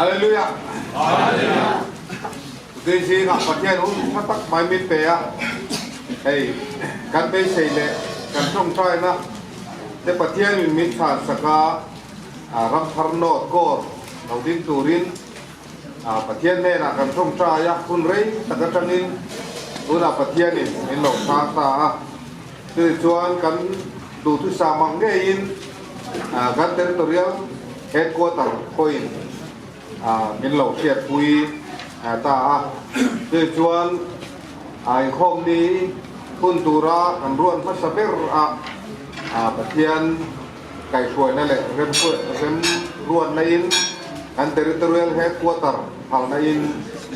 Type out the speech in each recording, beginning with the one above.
Hallelujah. Hallelujah. Tôi xin gặp Phật thiên cũng phát tắc bài miên bề á. Hey, căn bê xây lệ, căn trong trai na. Để Phật thiên mình miên thả saka rắm thar nốt cor, đầu tiên tù rin. Phật thiên này là căn trong trai á, hun rây, tất cả trăng in. Tôi là Phật thiên này, mình lộc thang ta á. Từ chuan căn đủ thứ sa mang nghe in, căn territorial headquarter point. Mình lộc thiệt vui ta từ chuan ai không đi phun tu ra ăn ruộng phát sập bát thiên cái suối này lệ rem ruộng này in ăn territorial headquarter hàng này in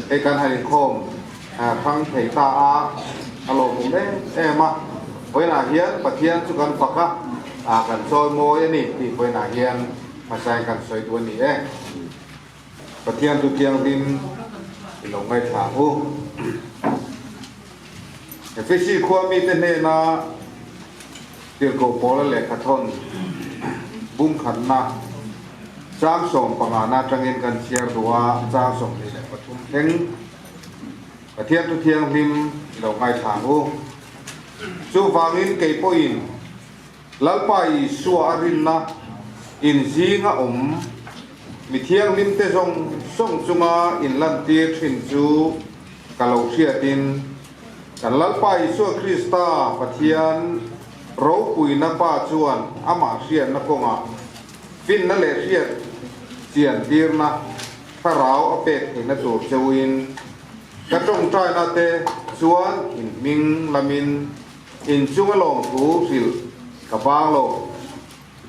cái căn hành không thằng thầy ta alo cũng đấy em với là hiến bát thiên chú cần phật cần soi môi này thì với là hiến mà sai cần soi tuần này bát thiên tu kiêng tin lòng ngay thả u cái gì khoa mi tên này na tiêu cầu bò là lệ khát thôn bung khẩn na trang sòng bằng ana trang in cần chia đua trang sòng này là bắt thum theng và thiên tu thiên lim lòng ngay thả u chú vang in cây poin lalpai xua arin na in gì ngã mi thiang lim te song chunga in lan tir thin chu kalau siatin kan lalpai so krista pathian ro pui na pa chuan ama sian na konga fin na le siat sian tir na tharau apek in na tur chewin ka tong trai na te chuan in ming lamin in chunga long thu sil ka bang lo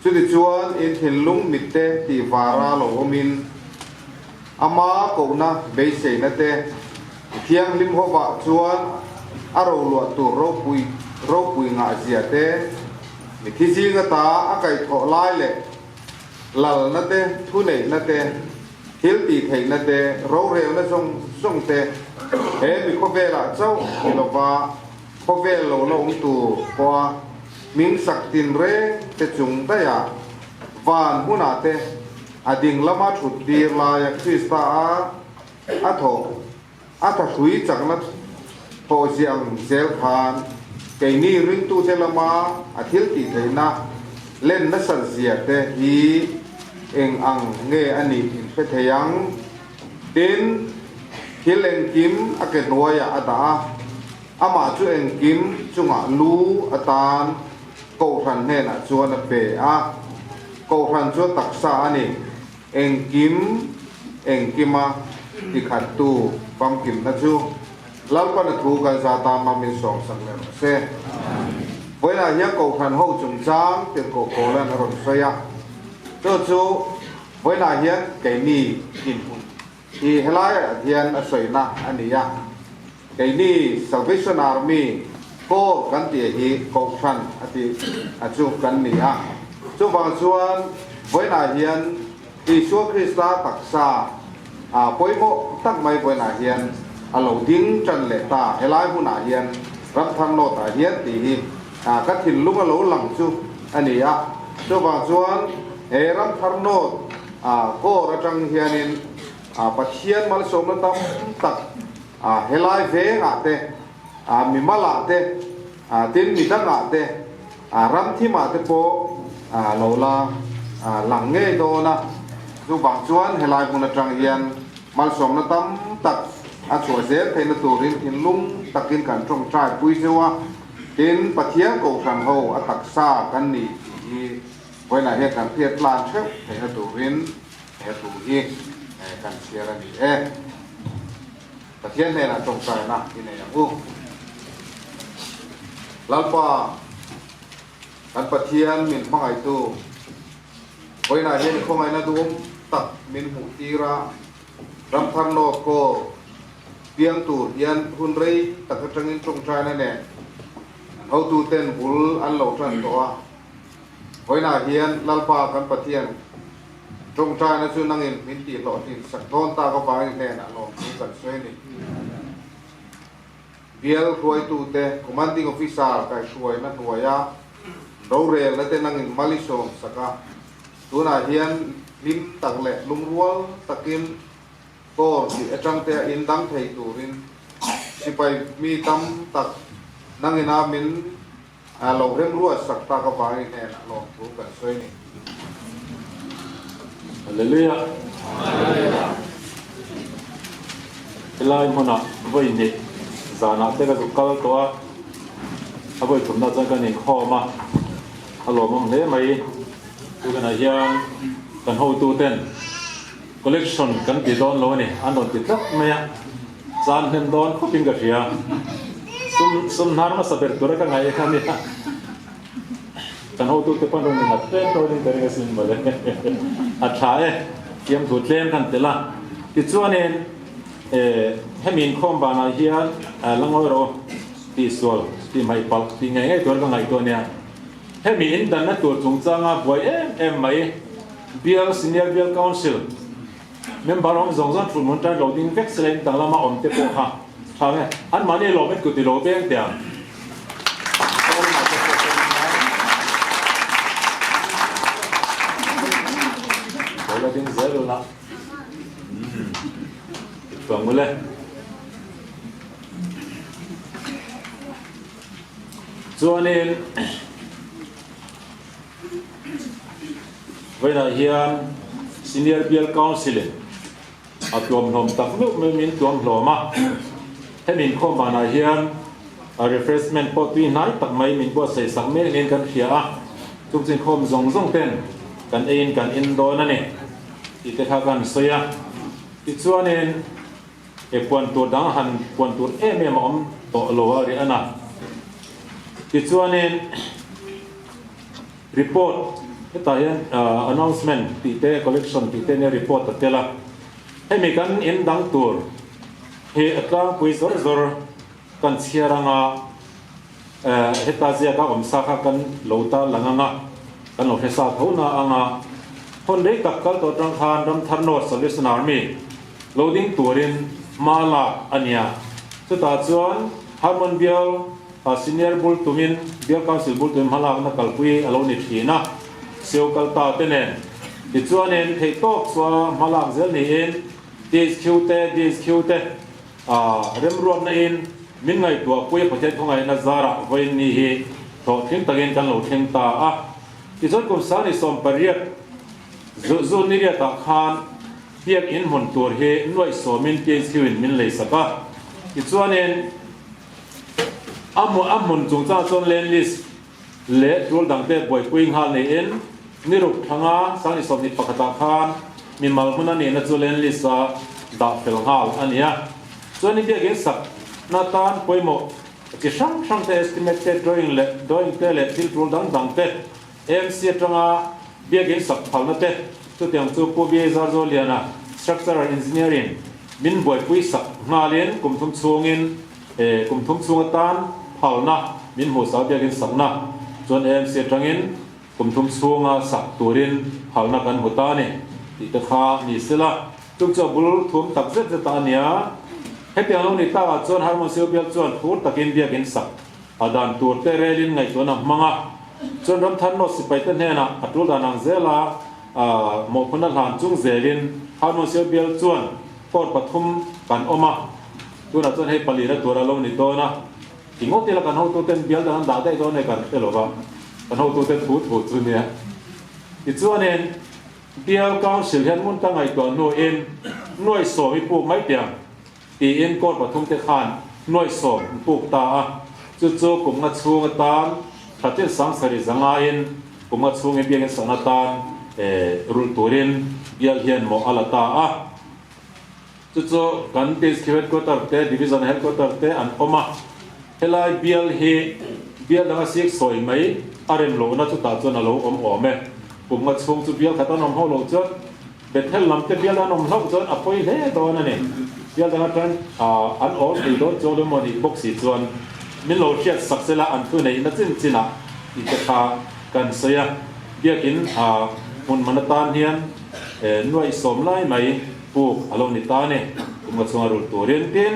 chú đi chuan in hình lung mít te ti vara lo omin ama ko na be sei na te thiang lim ho ba chuan aro lo tu ro pui nga zia te mi thi ji nga ta a kai tho lai le lal na te thu nei na te hil ti thei na te ro reu na song te he mi ko ve la chau lo ba ko ve lo tu kwa min sak tin re te chung ta ya van huna te ading lama thut dir la ya krista a tha hui chak na po siang zel khan ke ni ring tu te lama athil ti the na len na san zia te hi eng ang nge ani in pe theyang tin hileng kim a ke noya ada ama chu eng kim chunga lu atan câu thần này là chuan là về câu thần chuan đặc sa này em kim thì khát tu băm kim na chu lal pa na thu gan za ta ma min song sang le se với là nhắc câu thần hậu trùng trang tiền cổ lên rồi xoay cho chu với là hiến cái ni in thì helai hiến soi na anh ấy cái ni Salvation Army cô kan ti hi ko than ati achu kan ni chu bang chuan với là hiền Isu Krista taksa poimo tak mai voi na hiền alo ding chan le ta helai hu na hiền ram thang no ta hiền ti hi ka thin lung alo lang chu ani chu bang chuan he ram thar no ko ra tang hianin pathian mal som na tam tak helai ve nga te mi mala te tin mi ta nga te ram thi ma te po lo la lang nge do na chu bang chuan helai mun atang hian mal som na tam tak chua ze thein na turin in lung takin kan trong trai pui zewa tin pathian ko san ho atak sa kan ni hi voi na he kan phiat lan cheu thein na turin he tu hi kan siara ni pathian ne na trong trai na ni yang lalpa kan pathian min mangai tu voi na hian khongai na dum tak min hu tira ram than no ko piang tu hian hun rei tak atangin trong trai na ne ho tu ten bul an lo tran to voi na hian lalpa kan pathian trong trai na chu nangin min ti lo tin sak thon ta ko ba ne na lo kan soi ni biel khoi tu te commanding officer kai suai na tuaya do rel na te nangin malisong saka tuna hian lim tak le lung rual takin ko si atang te in dang thei turin sipai mi tam tak nangina min lo rem ruat sak ta ka vai ne na lo thu kan soi ni Hallelujah. Elai mona voi ni zana te ka kal to a voi thum na chang kan in kho ma alo mong le mai tu kan hian kan ho tu ten collection kan ti don lo ni an don ti tak me ya zan hem don ko pin ga ria sum nar ma saber tur ka ngai khan ni kan ho tu te pan ron ni na te to ni ter ga sin ma le a thae kiam thu tlem kan te la ti chuanin hemin khom ba na hian langoi ro ti sol ti mai pal ti ngai ngai tur ka ngai to nia hemin dan na tur chung changa boy em mai bial senior bial council member om zong zong thul mon ta lo ding vek selen tang lama om te ko ha thae an mani lo met ku ti lo beng te la ding zero la tuang mule chuanin vaina hian senior bial council a tuam hlom tak lu me min tuam hloma hemin khom bana hian a refreshment po tui nai tak mai min bo sei sak me nen kan khia a tum chin khom zong zong ten kan in do na ni ti te kha kan soya ti chuanin e puan tur dang han puan tur em om to lo ri ana ti chuanin report ta hian announcement ti te collection ti te ne report ta tela hemi kan in dang tur he atlang pui zor kan chiaranga heta zia ka om sa kha kan lo ta langanga kan lo hesa thona anga hon dei tak kal to tang khan ram tharno salvation army loading turin mala ania chuta chuan harmon bial senior bul tumin bial council bul tum halak na kalpui alo ni thina seo kalta tenen ti chuanin thei tok chwa malak zel ni in DSQ te rem ruat na in min ngai tua pui pathet thongai na zara voin ni hi tho thing takin kan lo theng ta a ti zon kum sa ni som pariat zu ni ria ta khan piak in mon tur he noi so min DSQ in min lei saka ti chuanin amon chung cha chon len list le tul dang te boy puing hal nei in niruk thanga sang ni som ni pakata khan min mal huna ni na chu len list a da fel hal ania chuan ni biakin sak na tan poimo chi sang te estimated drawing te le til tul dang te MC tanga biakin sak phal na te chu tiang chu po bi zar zo liana structural engineering min boy pui sak ngalin kum thum chung tan phalna min ho sa biakin sakna chuan MC tangin kum thum chunga sak turin phalna kan hota ni ti ta kha ni sela tuk cha bul thum tak zet ta nia hepiang lo ni ta chuan harmon seo bial chuan thur takin biakin sak adan tur te relin ngai to na manga chuan ram than no sipai te hena atul danang zela mo phuna hlan chung zelin harmon seo bial chuan por pathum kan oma tuna chuan he palira tura lo ni to na tingo tela kan ho tu ten bial dan da dai do ne kan te lo ba kan ho tu ten thu chu nia ti chuanin bial council hian mun ta ngai to no in noi so mi pu mai tiang ti in kor pathum te khan noi so pu ta a chu kum nga chunga tan thatin sang sari zanga in kum nga chunga biang sana tan rul turin bial hian mo alata a chu kan headquarter te division headquarter te an oma helai bial danga sik soi mai arem lo na chu ta chona lo ome kum nga chung chu bial khatan om ho lo chu bethel lam te bial an om lo chu apoi he do na ne bial danga tan an all the do chu le moni boxi chuan min lo chiat saksela an thu nei na china I te kha kan saya biakin mun manatan hian nuai som lai mai pu alo ni ta ne kum nga chung rul turin tin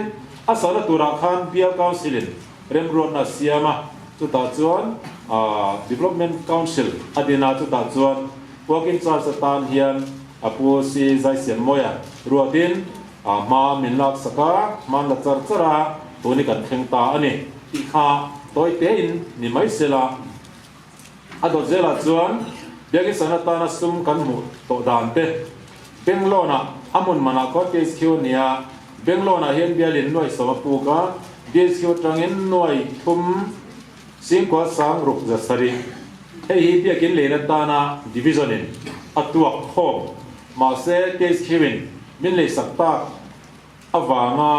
asala tura khan bial councilin rem road na siama chu ta chuan development council adina chu ta chuan working charge tan hian อาปูซีใจเสียงมวยรัวดินมามินลักสกามันละจัรจระตัวนี้กันเข่งตาอันนี้อีข้าตัวเตียนนี่ไม่เสียละอดเจละจวนเดี๋ยวกิสนาตานัสุมกันหมดตัวดานเตเบงโลนะอามุนมานาก็เกสคิวเนี่ยเบงโลนะเห็นเบียลินหน่วยสมปูกาเกสคิวจังเงินหน่วยทุ่มสิงกว่าสังรุกจะสรีเฮ้ยเบียกินเลนตานาดิวิชั่นินอัตัวโคมมาเซเกสคิวินมินเลยสักตาอวางา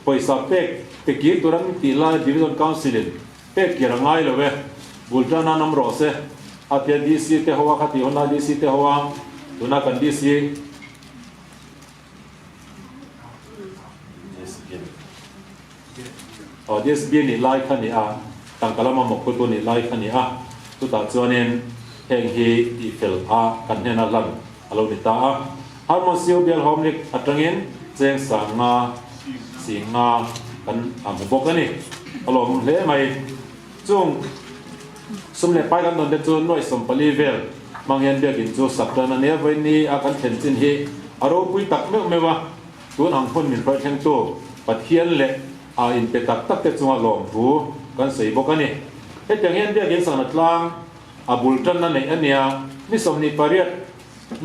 ไปสักเป็กเปกีตัวนั้นตีลายดิวิชั่นคอนซิลินเป็กกี่รังไงเลยเว้บุลจานานัมโรเซอาเทียดีซีเตหัวขัดยนาดีซีเตหัวตัวนักันดีซีดีสบีนี่ไล่ขันนี่ตั้งกะละมาหมกตัวนี่ไล่ขันนี่ตัวตาจวนเองแห่งฮีอีเฟลกันเฮนัลันอารมณ์นิตาฮาร์โมซิโอเบลโฮมนิกอัตรังเงินเจงสังงาสิงากันหมู่บกกันนี่อารมณ์เละไม่จุงสมเด็จไปกันตอนเด็กจวนน้อยสมปลีเวลบางเห็นเบียกินจูสับจานเนี่ยวันนี้อาการเห็นจินฮีอารมณ์ปุยตักไม่ว่าตัวหนังคนมีพระเชงโตปัดเทียนเละอินเปตักตักเตจุงอารมณ์ผู้กันใส่บกันนี่เฮ็ดอย่างเงี้ยเบียกินสังนัดลางบุลจันนั่นเองอันเนี้ยนี่สมนิปารีต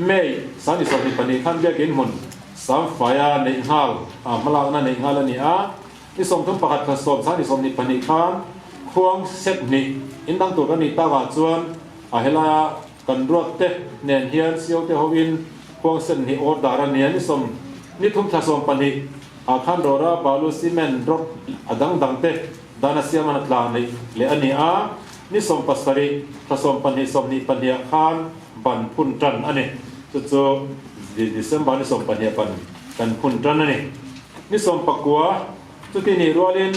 ไม่สันนิสมนิปานีขันเบียกินหุ่นสามฝ่ายในฮัลมาลานั่นในฮัลนี่นี่สมทุนประหัตผสมสันนิสมนิปานีขันควงเซตนี่อินดังตัวกันนี่ตาว่าจวนเฮลากันรวดเตเนียนเฮียนเซียวเตฮวินควงเซตนี่ออดารันเนี่ยนี่สมนี่ทุ่มผสมปานีขันโรราบาลูซีเมนรบดังเตดานาเซียมันตลานี่เลอันนี้นี่สมปัสสรีผสมปานีสมนี่ปานีขันบันพุนจันอันนี้จุดดิเซมบานี่สมปานีปันกันพุนจันอันนี้นี่สมปักกัวจุดที่นี่รัวลิน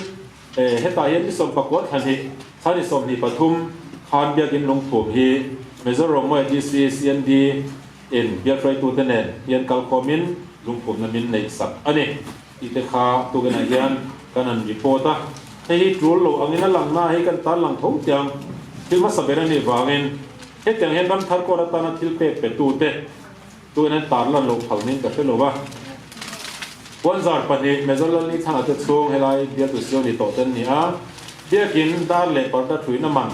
เฮตาเย็นที่สมปักกัวทันทีท่านี่สมนี่ปฐุมขันเบียกินลงถูกฮีเมเจอร์โรมวยดีซีซีเอ็นดีเอ็นเบียไฟตูเตเนนเย็นกัลโคมินลุงผมนั้นมินในสักอันนี้อิตคาตัวกันอายันกันนันริโปตาให้ทรูลโลอันนี้นั่นหลังหน้าให้กันตาหลังทงจังที่มาสับเบรันนี่วางเงินเฮ็ดอย่างเห็นดันทัดก็รัตนาทิลเปเปตูเตตัวนั้นตาลันโลกเขานี่ก็เชื่อโลว่าวันจาร์ปนีเมจอร์นี่ทางอัตช่วงให้ไล่เดียตุเซียวนี่โตเต็นนี่เดียกินดาร์เล่ปาร์ตถุยน้ำมัน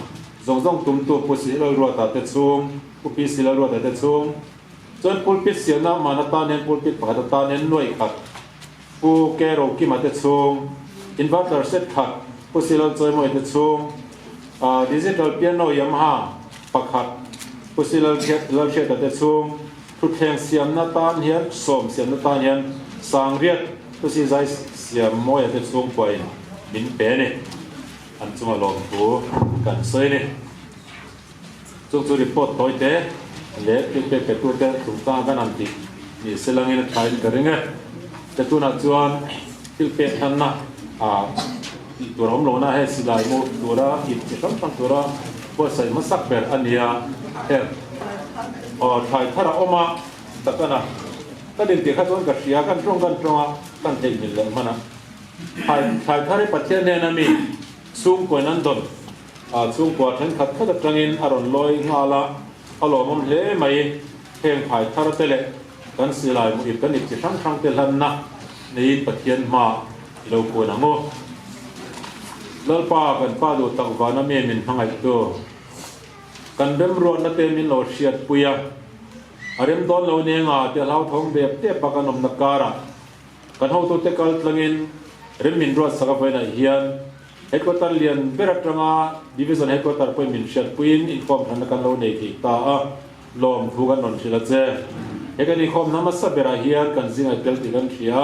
จงตุ้มตัวปุสิลรัวตาเตช่วงปุปิสิลรัวตาเตช่วงจนปุปิเสียน้ำมันตาเนนปุปิปากตาเนนหน่วยขัดปูแกโรกิมาเตช่วงอินเวอร์เตอร์เซตขัดปุสิลจอยมวยเตช่วงดิจิทัลเปียโนยามาฮ่าปักขัดปุสิลเชียตเตช่วงทุกแห่งเสียมนาตานเฮียนสมเสียมนาตานเฮียนสังเรียดตุสิใจเสียมวยเตช่วงไปบินเป๋เนี่ยอันจุมาลองผูกันเซยเนี่ยจุดรีพอร์ตตัวเตะเล็กเป็ดตัวเตะถุงตากันอันตินี่เสลังเงินไทยกันเงี้ยแต่ตัวนักจวนที่เป็ดทันนะตัวเราโลน่าให้สิลายโมตัวละอิบจะต้องตัวละพอใส่มาสักแบบอันนี้เฮ้ไทยถ้าเราออกมาแต่ก็นะก็เดินเตะข้าตัวกับเสียกันตรงกันเห็นมิลเลยมันนะไทยถ้าได้ปัจเจกเนี่ยนะมีสูงกว่านั้นดนสูงกว่าทั้งขัดถ้าจะจังอินอารมณ์ลอยงาละอารมณ์มันเละไม่เพลงไทยถ้าเราเตะกันสิลายมุอิบกันอีกจะทั้งเตะลันนะนี่ปัจเจกมาเราควรนะโมแล้วป้ากันป้าดูตักวานามีมินทั้งไอ้ตัวกันเริ่มรวนนั่นเต็มินโลเชียดปุยอารมณ์ตอนเราเนี่ยงาเตะเราท้องเบียบเตะปากกันนมนักการะกันเขาตัวเตะกัลตลังอินเริ่มมินรวดสักไปนะเฮียนเฮดคอร์เตอร์เลียนเบรัตรงาดิวิชั่นเฮดคอร์เตอร์ไปมินเชียดปุยอินฟอร์มทันกันเราเนี่ยที่ตาลมทุกันนนชิลเจเฮกันอีกคอมน้ำมัสเบราเฮียนกันซิงไอเปิลติกันเชีย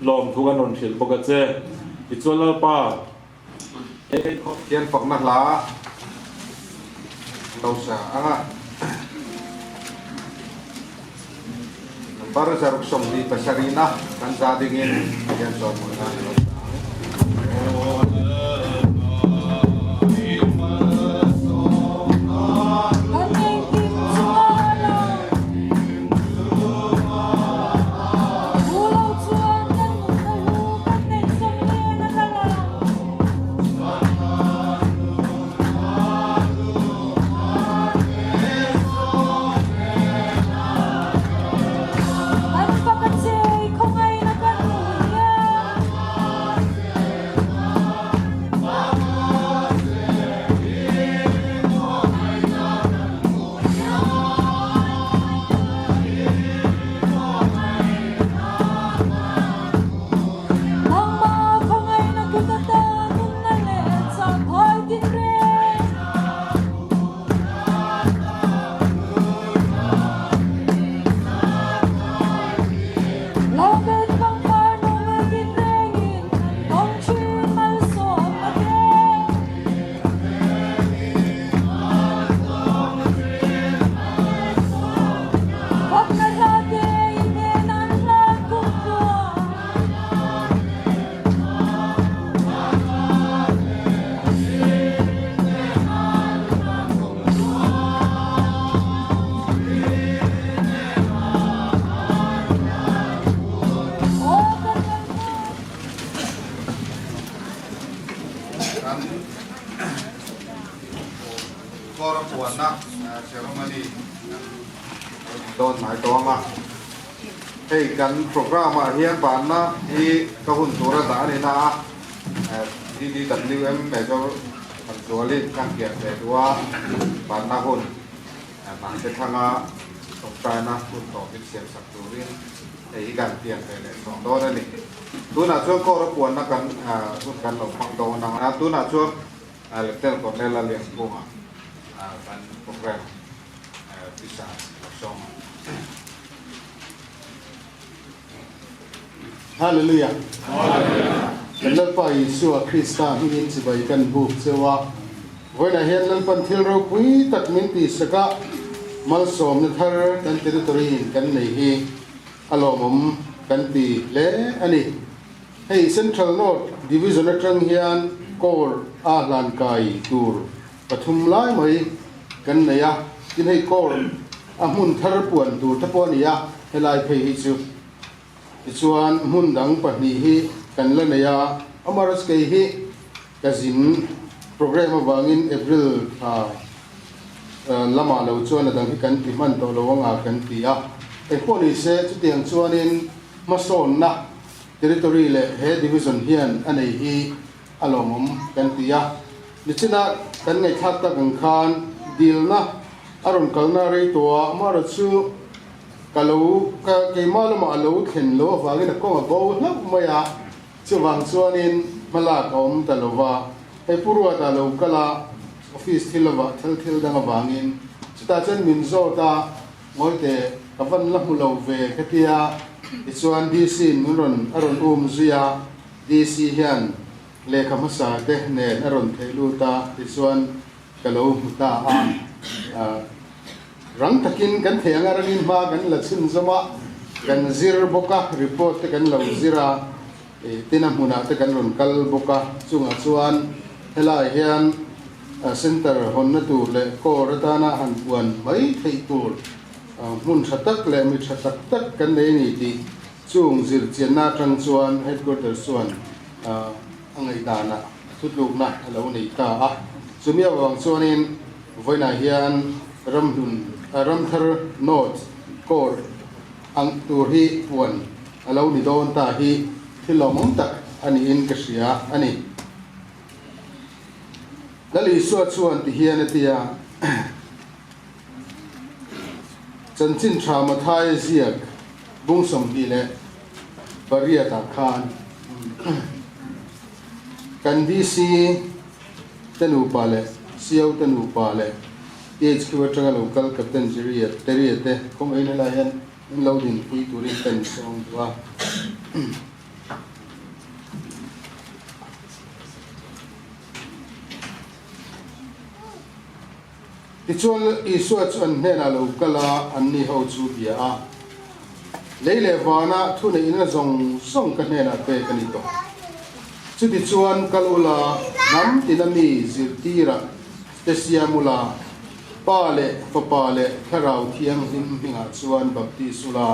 ลมทุกันนนชิลปกติอิจวัลป้าเทียนฝักนักลาเราสะbaru saya ruksum di Pasarina kan saat ingin yang soal mengenai kan kor puan na ceremony don mai tonga hei kan program a hian ban na hi ka hun tura da ni na DDWM major kan zuali kan kia te dua ban na hun na te thanga song tai na hun to bin siam sak turin hei kan tiang te le song do na ni tu na chuan kor puan na kan hun kan lo phang do na tu na chuan lectel ko le la liang bunga kan program bisa song Hallelujah. Hallelujah. Pa Yesu Krista hin si bai kan bu sewa. Voi na hian lan pan thil ro pui tak min ti saka mal som na thar kan territory kan nei hi alomom kan ti le ani. Hey Central North Division atang hian kor a lan kai tur pathum lai mai kan nei ya tin hei kor a mun thar puan tur thapon ya helai phei hi chu chuan mun dang pahni hi kan la neya amaras ke hi kazin program awangin April lama lo chuan adang hi kan ti man to lo wanga kan ti a e poni se chu tiang chuanin mason na territory le he division hian anei hi alomom kan ti a nichina kan ngai thak ta kan khan dil na aron kalna rei to amara chu kalau ke malam alu khen lo wangin ko go na maya chuwang chuanin malak om talova e purwa talo kala office thilwa thil dang wangin chuta chen min zo ta moite avan la mulo ve katia chuan DC nuron aron zuya DC hian lekha masa te ne aron theilu ta chuan kalau muta a rang takin kan theng arangin ma kan la chin zama kan zir boka report te kan lo zira tinam huna te kan ron kal boka chunga chuan hela hian center honna tur le ko ratana han puan mai thei tur mun thatak le mi thatak tak kan nei ni ti chung zir chenna tang chuan headquarters chuan angai dana thutluk na lo nei ta a chumia wang chuanin voina hian ramthar north kor ang tur hi puan alo ni don ta hi thilomom tak ani in kasia ani lali suat chuan ti hian atia chanchin thama thai ziak bungsom hi le paria ta khan kan DC tanu pale siau tanu pale age ki watanga local captain teriate kom ina la yan loading pui turin ten song wa tichol iswa chuan hena lokala anni ho chu bia a leile wana thune ina zong song ka hena pe kani to chu ti chuan kalula nam tinami zirtira tesiamula pale papale kharau thiang him hinga chuan baptisula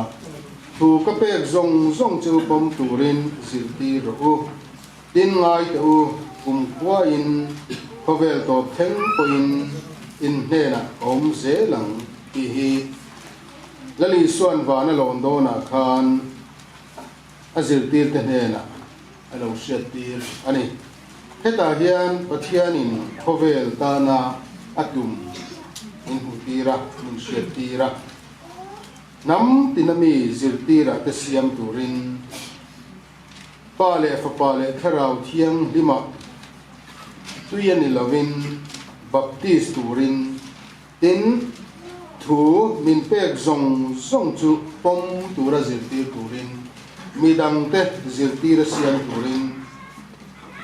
thu ka pek zong chu pom turin zirti ro tin ngai tu kwa in pavel to theng poin in hena om zelang ti hi lali suan wana londona khan azirtir te hena alo shetir ani heta hian pathianin pavel tana atum in hutira in shetira nam tinami zirtira te siam turin pale fa pale kharau thiang lima tuyan ilovin baptist turin tin thu min pek zong chu pom tura zirtir turin midang te zirtira siam turin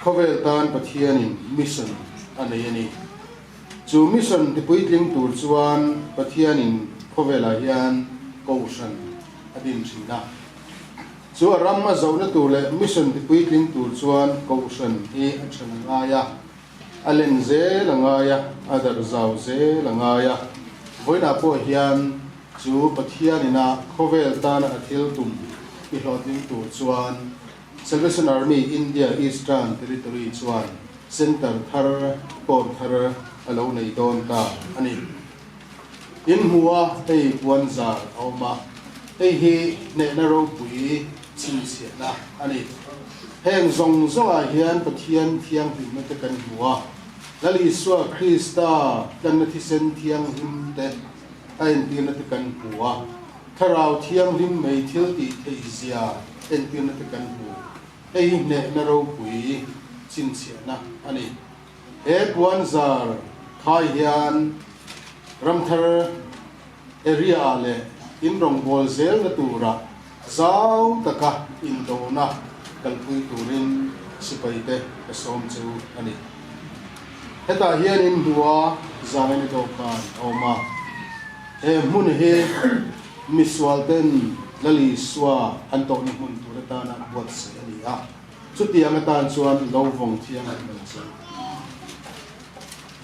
khovel tan pathianin mission anayani chu mission ti puitling tur chuan pathianin khovela hian koshan adin thina chu ramma zona tur le mission ti puitling tur chuan koshan hi achanga ya alen ze langaya adar zau ze langaya voina po hian chu pathianina khovel tan athil tum ki hloting tur chuan Salvation Army India Eastern Territory chuan center thar kor thar alo nei don ta ani in huwa ei puan zar awma ei hi ne na ro pui chin sia na ani heng zong zonga hian pathian thiang him na te kan huwa lali swa krista kan na thi sen thiang him te ain ti na te kan huwa tharau thiang him mei thil ti thei zia en ti na te kan hu ei ne na ro pui chin sia na ani e puan zar khai hian ramthar area le in rong bol zel na tura zau taka in do na kalpui turin sipaite kasom chu ani heta hian in duwa zangani do kan oma e mun he miswalten lali swa anto ni mun turata na buat se ani a chutiang atan chuan lo vong thiang an chu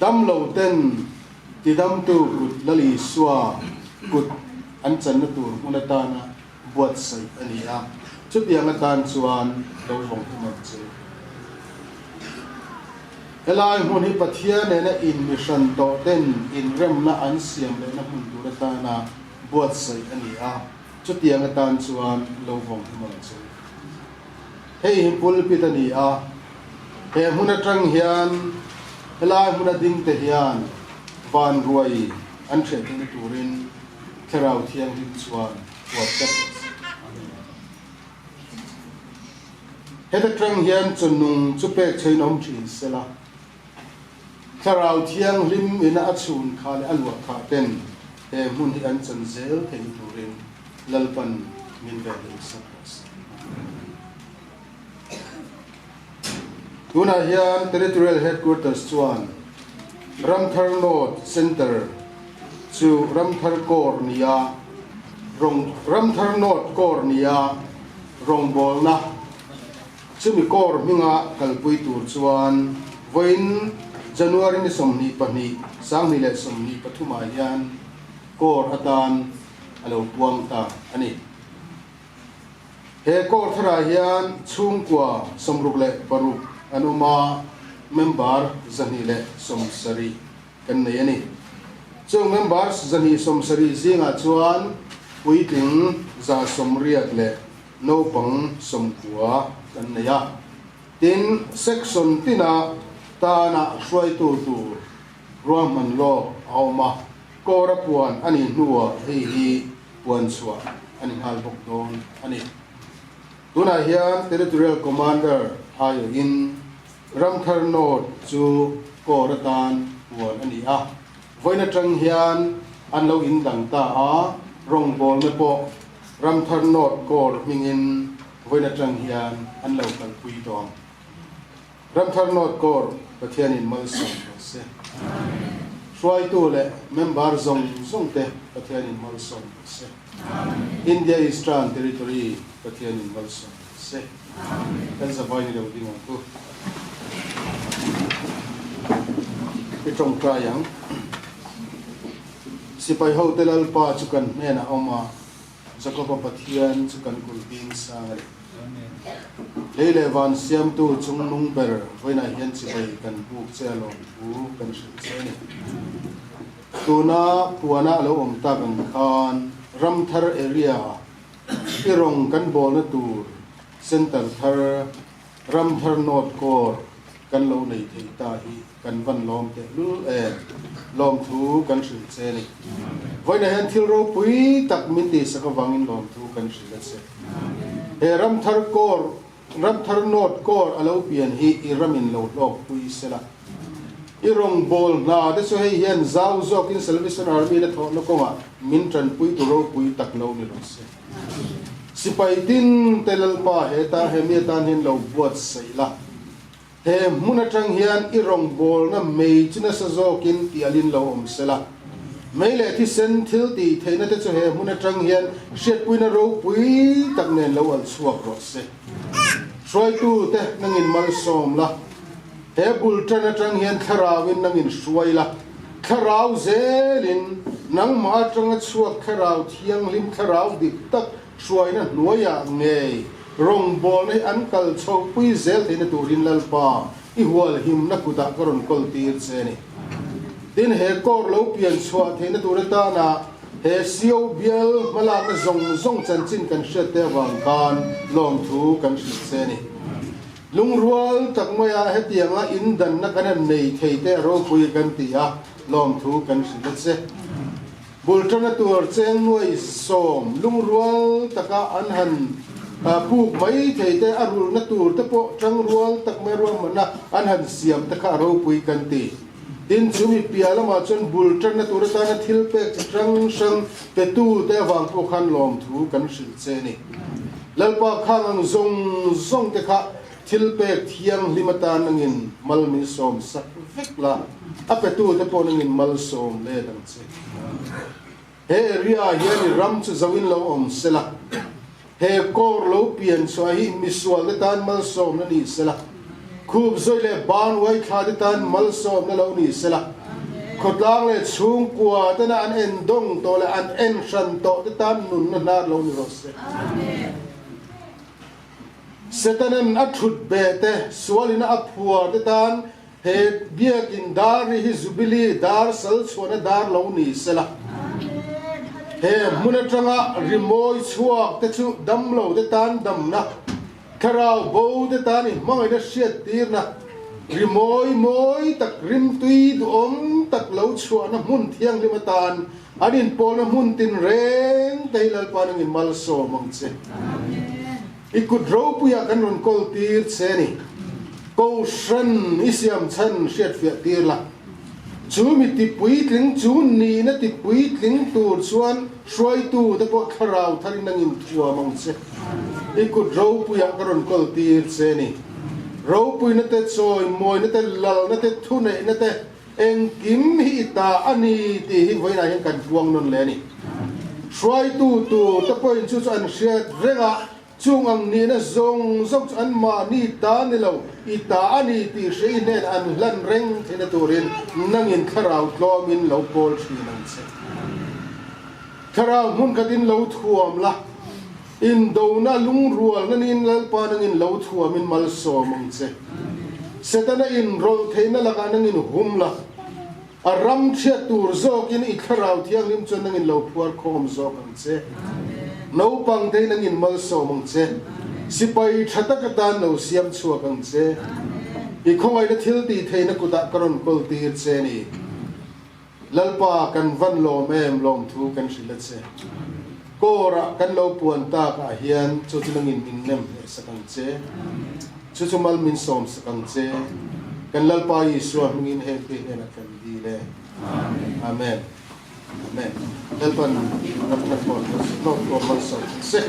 dam lo ten ti dam tu kut lali swa kut an chan na tur munata na buat sai ani a chutiang atan chuan lo vong thiang chu elai mun hi pathia ne na in mission to ten in rem na an siam le na mun turata na buat sai ani a chutiang atan chuan lo vong thiang chu hei him pul pitani a he huna tang hian helai huna ding te hian van ruai an the tin turin therau thiang din chuan wat kat he ta tang hian chunung chupek cheinom thin sela therau thiang lim ina achun khale alwa kha ten he mun hi an chan zel thei turin lalpan min ve sakras tuna hian territorial headquarters chuan Ramthar North Center chu Ramthar Kor nia Ramthar North Kor nia rong bol na chumi kor minga kalpui tur chuan voin January ni somni pani sang ni le somni pathuma hian kor atan alo puang ta ani he kor thara hian chungkwa somruk le paruk anuma member zanile somsari kan nei ani chung members zani somsari zinga chuan puiting za somriat le no pang somkua kan neya tin section tina ta na hroi tu roman lo awma kora puan ani nuwa hi puan chua ani hal bok don ani tuna hian territorial commander hayo in Ramthar North chu koratan puan ani a voina tang hian an lo in dang ta a rong bol me po Ramthar North kor mingin voina tang hian an lo kal pui dom Ramthar North kor pathian in mal som se swai tu le member zong te pathian in mal som se India Eastern Territory pathian in mal som se kan sa vai ni lo ding ku itong kayang sipai hotel pa chukan mena oma zakopa pathian chukan kulbing sangari lele van siam tu chungnung ber voina hian sipai kan buk chelo bu kan cheni tuna puana lo om ta kan khan Ramthar area irong kan bol na tur center thar Ramthar North Kor kan lo nei thei ta hi kan van lom te lu lom thu kan hrin che ni voina han thil ro pui tak min ti saka wangin lom thu kan hrin la se he Ramthar North Kor alo pian hi iramin lo lok pui sela irong bol na de so hei hian zau zok in Salvation Army le tho no konga min tran pui tu ro pui tak lo ni lo se sipai tin telal pa heta hemiatan hin lo buat seila he munatang hian irong bol na mei china sa zokin tialin lo om sela meile thi sen thil ti theina te chu he munatang hian shet puina ro pui tak nen lo al suak ro se soi tu te nangin mal som la he bul tana tang hian tharawin nangin suai la tharau zelin nang ma tanga chuak tharau thiang lim tharau dik tak suai na nuaya ngei rong bol nei an kal chho pui zel theina turin lalpa i hual him na kuta karon kol tir che ni tin he kor lo pian chua theina turata na he sio bial mala na zong chan chin kan shet te wang kan lom thu kan shi che ni lung rual tak maya he tianga in dan na kan nei thei te ro pui kan tia lom thu kan shi le che bultana tur cheng nuai som lung rual taka an han puk mai thei te arul na tur te po tang rual tak mai ruam na an han siam taka ro pui kan ti tin chumi piala ma chon bultana tur ta na thil pe tang sang pe tu te wang po khan lom thu kan shi che ni lalpa khang zong te kha thil pe thiang limata nangin mal mi som sak vek la ape tu te po nangin mal som le dang che he ria hian ram chu zawin lo om sela he kor lo pian so hi miswal le tan mal som na ni sela khub zoi le ban wai kha de tan mal som na lo ni sela khotlang le chung kwa ta na an en dong to le an en shan to te tan nun na lo ni ro se amen setanen athut bete swalina aphuar te tan he biak in dar hi zubili dar sal chona dar lo ni sela he munatanga rimoi chuak te chu dam lo te tan dam na karau bo te tan ni mangai da siat tir na rimoi tak rim tui du om tak lo chua na mun thiang limatan anin pol na mun tin reng teilal panang in mal so mong che ikut ro puya kan ron kol tir che ni ko shan isiam chan siat fia tir la chu mi ti pui tling chu ni na ti pui tling tur chuan shroi tu te po kharau tharin nangin thua mong che ikut ro puya kan ron kol tir che ni ro pui na te choi moi na te lal na te thu nei na te eng kim hi ta ani ti hi voina hian kan tuang non le ni shroi tu te po in chu an siat renga chung ang ni na zong an ma ni ta ni lo i ta ani ti sei nen an lan reng thina turin nangin kharau tlomin lo pol thri nang se kharau mun kadin lo thuam la in do na lung rual na nin lal pa nangin lo thuam in mal so mong che setana in rol theina la ka nangin humla aram thia tur zok in i kharau thiang lim chon nangin lo puar khom zok ang che no pang te nang in mal so mong che sipai thata ka tan no siam chua kang che i khongai na thil ti theina kuda karon kol tir che ni lalpa kan van lo mem lom thu kan shila che kora kan lo puan ta ka hian chu chunang in nem sakang che chu chumal min som sakang che kan lalpa i suam ngin he pe na kan di le amen amen helpan na for no for so se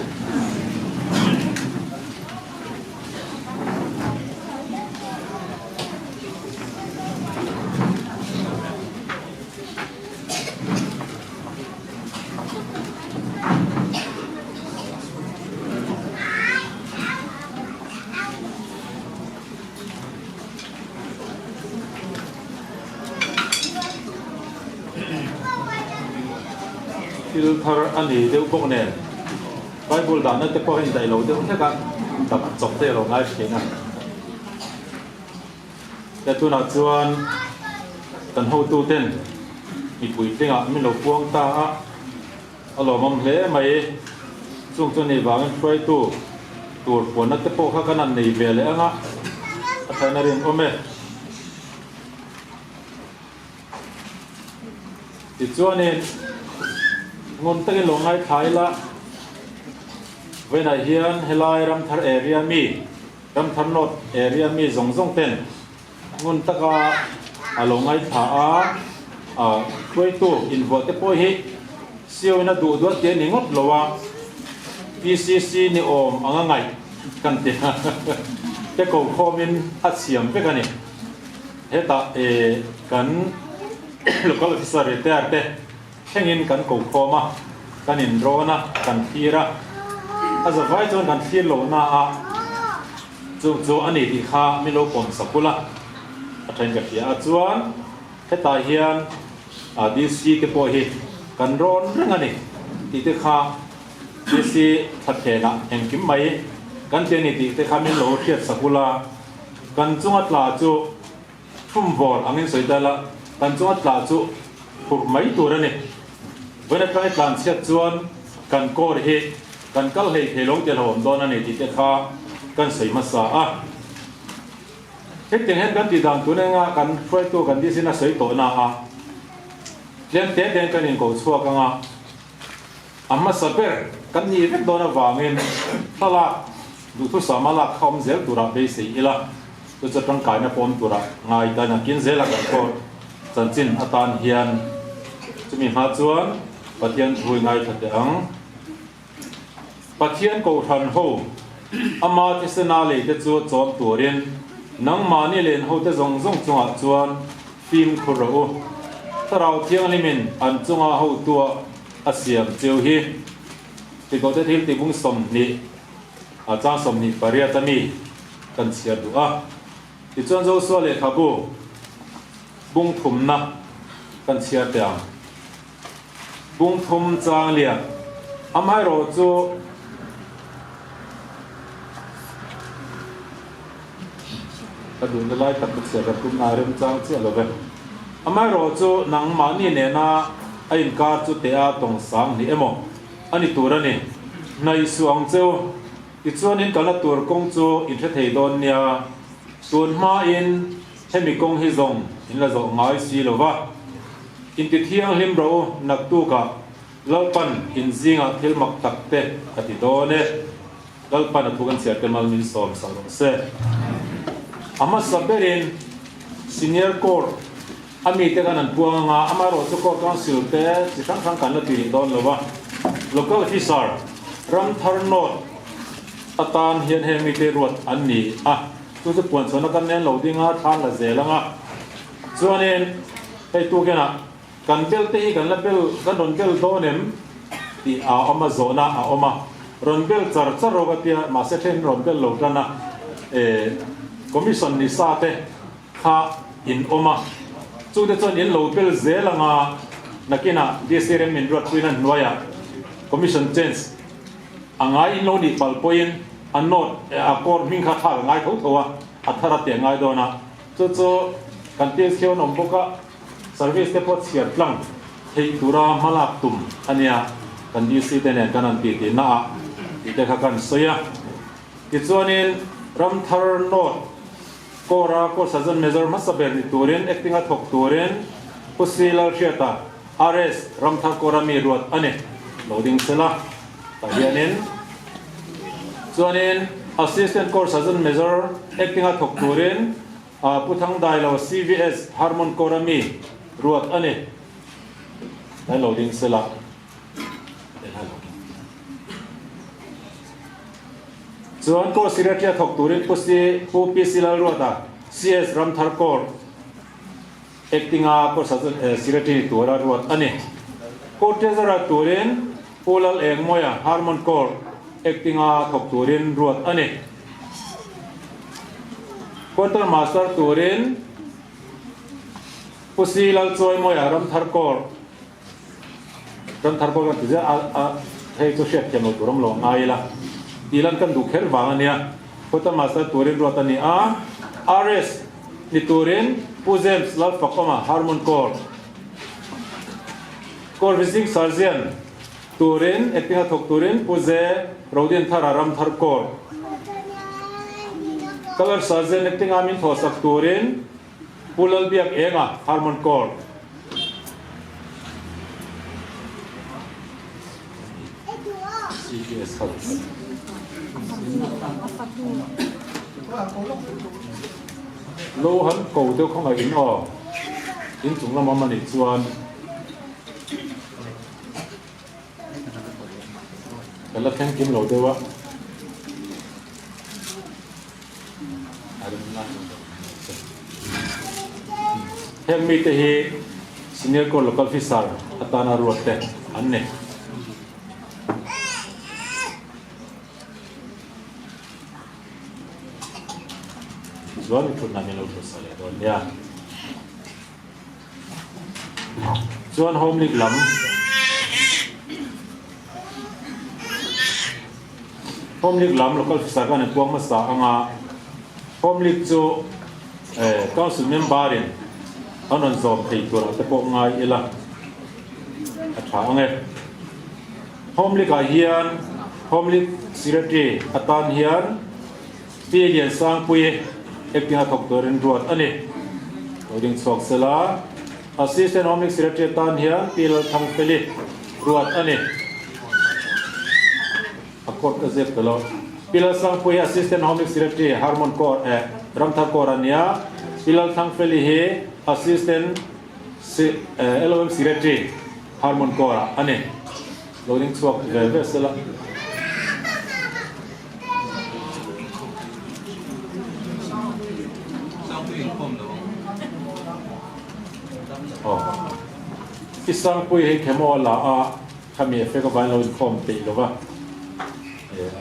thar ani deu bok nen Bible dan na te po hin dai lo deu te ka tak chok te lo ngai thina te tu na chuan kan ho tu ten i pui tenga min lo puang ta a lo mom hle mai chung chu ni wang try tu tur pon na te po kha kan an nei ve le anga a thana rin ome ti chuan ni ngon takin lo ngai thai la vena hian helai ram thar area mi ram thar not area mi zong ten ngon taka a lo ngai tha a twai tu in vo te po hi siu na du te ni ngot lowa PCC ni om anga ngai kan te te ko khomin a siam pe kani heta kan local officer te hengin kan ko khoma kan in rona kan thira aza vai chon kan thir lo na a chu ani ti kha mi lo pom sakula athain ka pia chuan heta hian a DC ke po hi kan ron rangani ti te kha DC thathena engkim mai kan te ni ti te kha mi lo thiat sakula kan chunga tla chu thum bol angin soidala kan chunga tla chu phur mai turani vena kai tlan chiat chuan kan kor hi kan kal hei thelong tel hom don ani ti te kha kan sei ma sa a hek ten hen kan ti dang tu nga kan frai tu kan di sina sei to na a len te den kan in ko chua ka nga amma saber kan ni vek dona wangin thala du thu samala khom zel tura be sei ila tu cha tang kai na pom tura ngai ta na kin zela kan ko chan chin atan hian chumi ha chuan pathian thui ngai thate ang pathian ko than ho ama ti sena le te chu chom turin nang mani len ho te zong zong chunga chuan phim khuro tarau thiang limin an chunga ho tua asiam cheu hi ti ko te thil ti bung som ni a cha som ni paria tami kan sia du a ti chuan zo so le khabu bung thum na kan sia te bung thum chang lia amai ro chu adun lai tak sia ka kum na rem chang che lo ve amai ro chu nang ma ni ne na ain ka chu te a tong sang ni emo ani turani nai suang cheu ti chuan in kala tur kong chu in the thei don nia tun ma in hemi kong hi zong in la zo ngai si lo wa in ti thiang hlim ro nak tu ka lalpan in zinga thil mak tak te ati do ne lalpan a thukan sia te mal min som sa lo se ama saberin senior court ami te kanan puang nga ama ro chu court council te chi thang thang kan la ti don lo wa local officer ram tharnot atan hian he mi te ruat an ni a tu chu puan chona kan nen lo dinga than la zelanga chuanin hei tu kena kan bel te hi kan la bel kan ron bel do nem ti a oma zona a oma ron bel char char ro ga tia ma se then ron bel lo kana commission ni sa te kha in oma chu de chon in lo bel zelanga nakina DCRM min ruat tuina noya commission change angai in lo ni pal point an not a kor min kha thal ngai tho thowa athara te ngai dona chu kan te kheu nom boka service te pot siar tlang hei tura malak tum ania kan DC te ne kanan ti ti na ti te kha kan soya ti chuanin ram thar not kora ko sajan measure masaber ni turin acting a thok turin pusilal sheta RS ram thar kora mi ruat ane loading sela tahianin chuanin assistant course sajan measure acting a thok turin puthang dailo CVS harmon kora mi ruat ane loading sela chuan ko siratia thok turin pusi pu silal ruata CS ramthar kor acting a ko sajan sirati tura ruat ane ko tezara turin pulal engmoya harmon kor acting a thok turin ruat ane quarter master turin pusi lal choi moya ramthar kor kan tija a hei to shet kemo turam lo aila ilan kan du kher wangania quarter master turin ruat ani a RS ni turin puzems lal fakoma harmon kor kor visiting sergeant turin acting a thok turin puze rodin thar ramthar kor color sergeant acting amin thosak turin pulal biak enga harmon kor CPS lo han ko to không ai in o in chung la ma ni chuan kala thang kim lo dewa heng mi te hi senior ko local officer atana ruate anne zuan itu nami lo sale don ya zuan home league lam local officer kan puang masa anga home league chu council member in anon zom thei tur te po ngai ila athange home league a hian home league secretary atan hian pilian sang pui acting a thok torin ruat ani loading chok sela assistant home league secretary atan hian pil thang peli ruat ani akot ka zep kalo pilal sang pui assistant home league secretary harmon kor ramthar kor ania pilal thang peli he assistant LOM secretary harmon kor ani loading chok ve sela isang pui he khemo la a khami fe ka ban lo khom te lo ba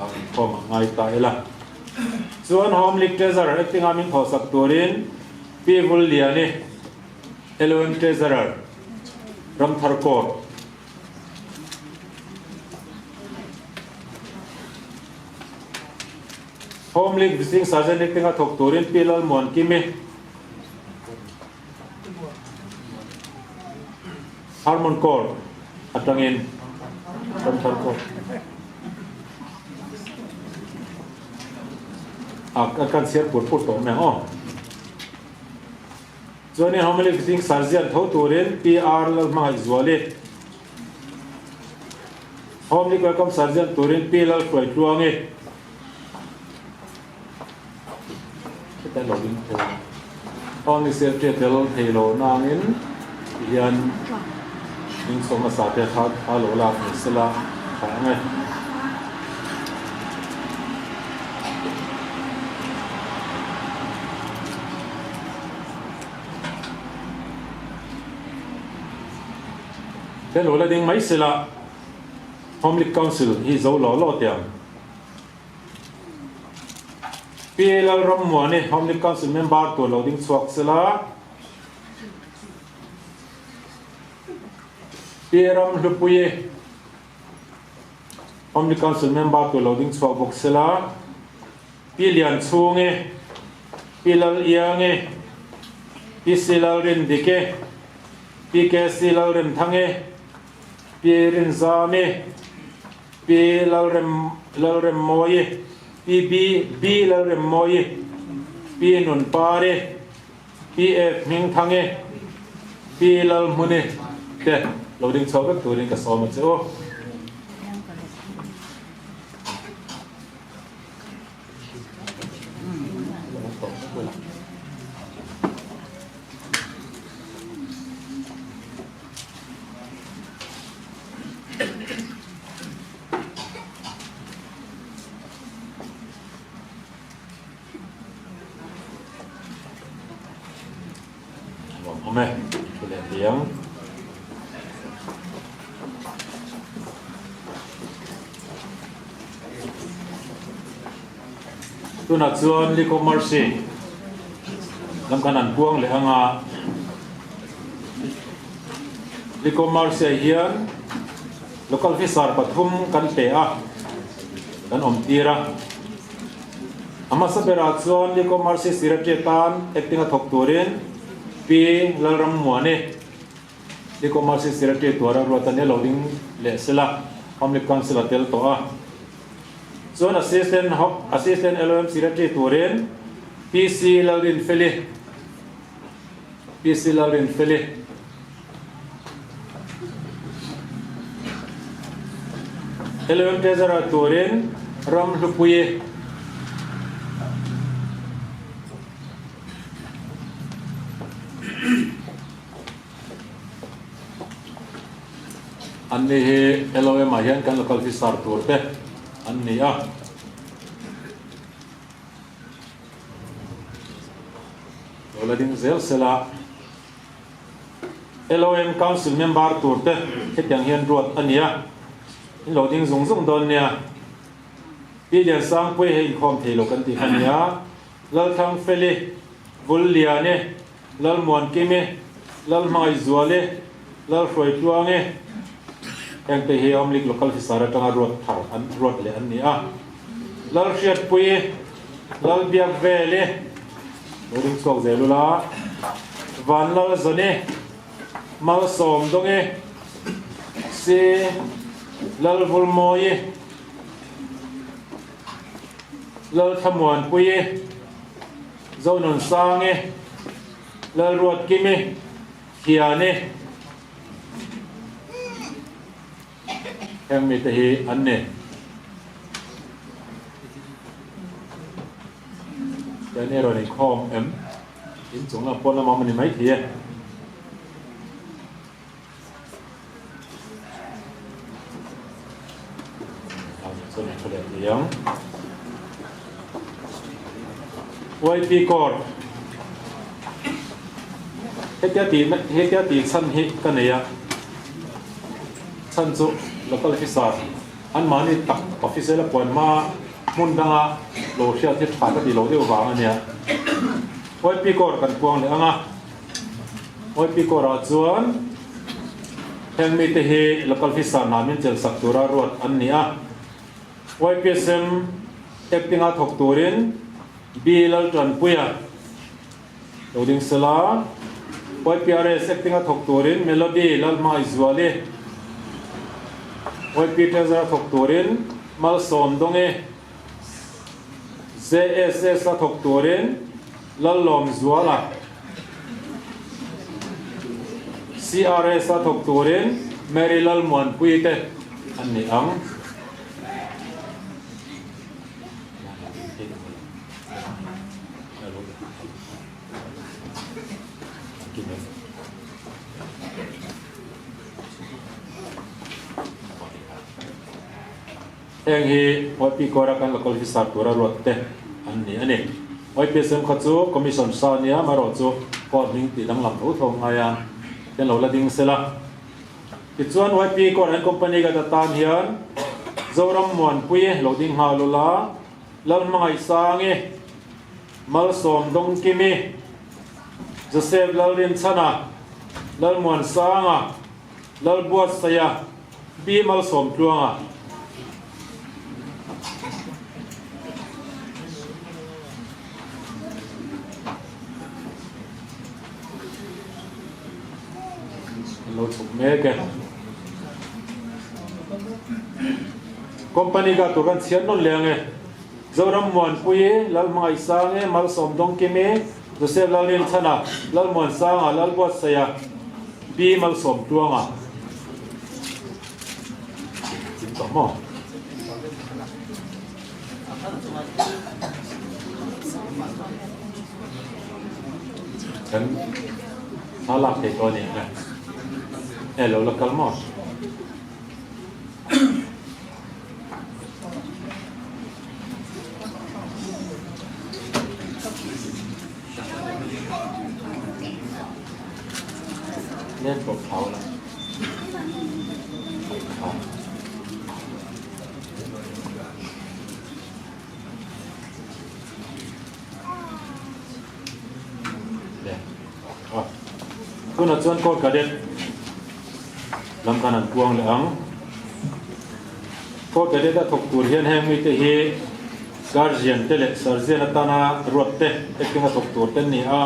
ang khom ngai ta ela chuan home league treasurer acting amin khosak turin pi vul liani LOM treasurer ramthar kor home league visiting sergeant acting a thok turin pilal mon kimi harmon kor atangin ramthar kor akan siap put to me oh zone home league visiting sergeant tho turin PR lal mai zwale home league welcome sergeant turin pilal khoi tuange kita login ko only safety tel thelo nangin yan ning soma sa te khat alo la sela khang ten ola ding mai sela home league council hi zo lo tiang PLL Ramwani home league council member to loading swak sela PRM Lupuye home league council member to loading swak box sela Pilian Chunge Pilal Iange Pisilal Rindike PK Silal Rintange Pirin Zame Pilal Moye PB Lal Moye P Nun Pare PF Ming Tange Pilal Mune ke loading chok turin ka so ma chu Ome, boleh diam. Tu nak zuan liko mercy. Lam kanan buang le anga. Liko mercy hian local officer pathum kan te a. Kan tira. Ama sabera zuan liko mercy secretary tan acting a thok turin P Lalram Muane liko mercy secretary tuara rotane loading le sela home league council tel to a zone assistant LOM secretary turin PC Lalrin Feli LOM treasurer turin Ram Lupuye anni he LOM ahian kan local officer turte anni a loading zel sela LOM council member turte hetyang hian ruat ania loading zung don nia pilian sang pui he khom thelo kan ti khania lal thang feli vul liane lal mon kime lal mai zuale lal froi tuange yang te he home league local officer tanga road thar an road le an ni a lal riat pui lal biak vele ring sok zelula van lal zone mal som donge si lal volmoye lal thamwan puye zonon sange lal ruat kimi hiane em mi te hi anne cái này rồi thì khom em in chúng là con là mong mình mấy thì số này có đẹp tiếng YP core hết cái tiền sân hết cái này à sân số là cái là sao anh mà đi tập office là quan mà muốn đăng à lô xe thiết phải cái gì lô tiêu vàng anh nhỉ YP core cần quăng nữa à YP core ở chuan theo mi te hi local office na min chel sak tura ruat an ni a YPSM acting a thok turin bilal tran puya loading sala YPRS acting a thok turin melody lal mai zwale YPTS a thok turin mal som donge ZSS a thok turin lal lom zwala CRS a thok turin merilal mon puite an ni ang yang hi YP kora kan local officer tura rotte ani YPSM khachu commission sania maro chu court ning ti dang lam tho thong aya ten lo la ding sela ti chuan YP kora an company ga ta tan hian zoram mon puye loading ha lola lal mangai sange mal som dong kimi joseph lalin chana lal mon sanga lal buat saya bi mal som tluanga lo chuk meke company ga to kan chian non lenge zoram mon puye lal mai sange mal som dong kimi joseph lalin chana lal mon sanga lal buat saya bi mal som tuanga mo kan salah ke to ni na hello local mo nên một thảo làคุณอาจารย์ก็กระเด็นลำการอันกวางเหลืองก็กระเด็นได้ถกตัวเฮียนแห่งมิตรเฮการเรียนเตเลสารเซียนตานารวดเตะเอ็กซ์มาถกตัวเต้นนี่อ่ะ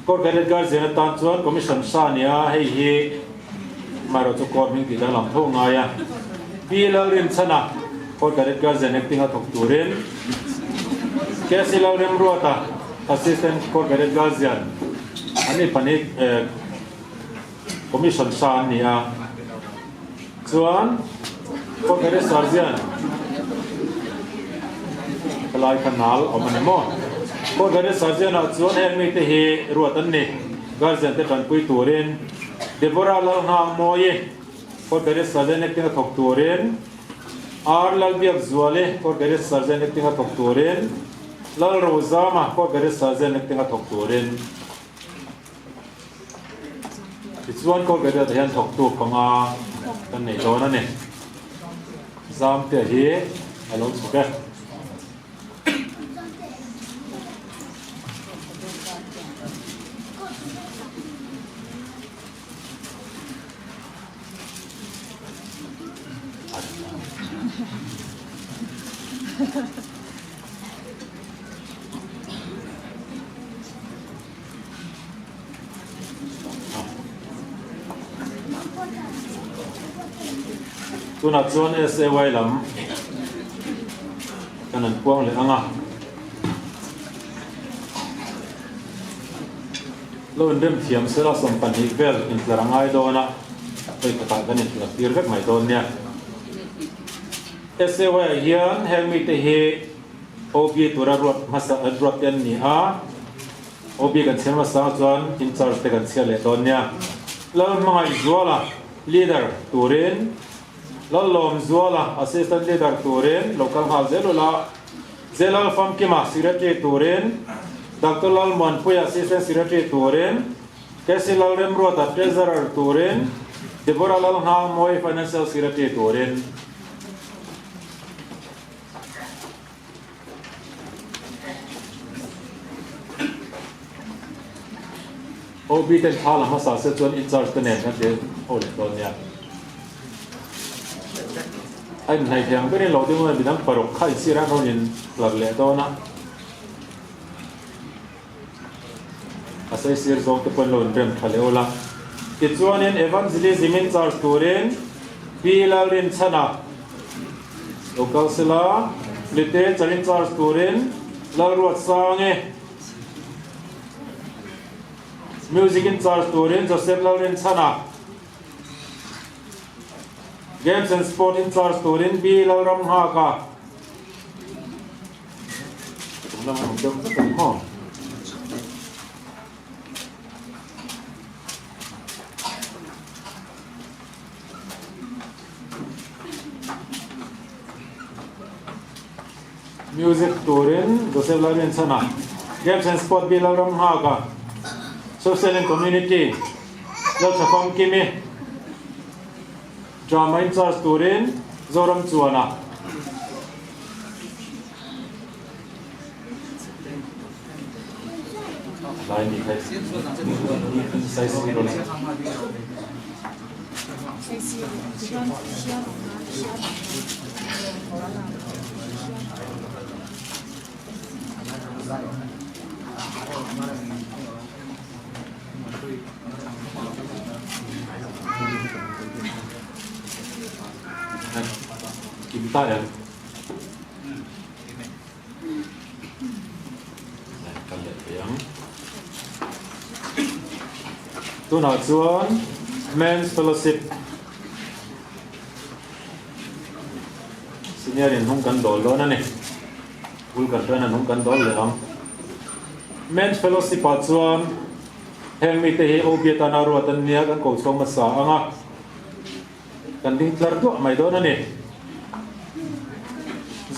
ก็กระเด็นการเรียนตานส่วนคอมมิชชั่นซานี่อ่ะให้เฮมาเราจะกอดมิตรดังลำทุ่งไงอ่ะปีเราเรียนชนะก็กระเด็นการเรียนเอ็กซ์มาถกตัวเรียนแค่สิเราเรียนรัวตา assistant ก็กระเด็นการเรียนอันนี้ปนิกคอมมิชชั่นซานี่อ่ะส่วนก็กระเด็นสารเซียนลายขนาลเอามันหมดก็กระเด็นสารเซียนส่วนแห่งมิตรเฮรัวตันนี่การเรียนที่กันคุยตัวเรียนเดบราลงหางมอยก็กระเด็นสารเซียนที่กันถกตัวเรียนอาร์ลเบียกจัวเล่ก็กระเด็นสารเซียนที่กันถกตัวเรียนลโรซามาก็กระเด็นสารเซียนที่กันถกตัวเรียนส่วนก็กระเด็นที่กันถกตัวของอาตันนี่โดนนั่นนี่ซามเตะเฮอารมณ์สุข tu na chuan SAY lam kan an puang le anga lo in rem thiam sela som pan hi vel in tlarangai dona oi kata kan in tla tir vek mai don nia SAY hian heng mi te hi OB tura rot masa rot yan ni a OB kan chema sa chuan in charge te kan sia le don nia lo mangai zuala leader turin lo lom zuala assistant leader turin local hal zelula zelal fam kima secretary turin Dr. Lal Manpui assistant secretary turin Kesilal Remrota treasurer turin Deborah Lal Hang Moi financial secretary turin OB ten thala masa se chuan in charge ten kan de ole don ya ai nai thiang berin lo ding on bidang parok khai sira no in lar le dona asai sir zong te pon lo rem thale ola ti chuan in evangelism in charge turin bilalin chana local sila lite charin charge turin lalruat sange music in charge turin Joseph Lauren Chana games and sport in charge turin B Lauram Haka music turin Joseph Lauren Chana games and sport B Lauram Haka social and community lo chapam kimi drama in charge turin zoram chuana lai ni khai sai si ro kim ta ya kan le yang tu na chuan men's fellowship senior in hong kan dol lo na ne ul kan ran hong kan dol le am men's fellowship pa chuan heng mi te hi obieta na ro tan nia kan ko chom ma sa anga kan ding tlar tu mai do na ne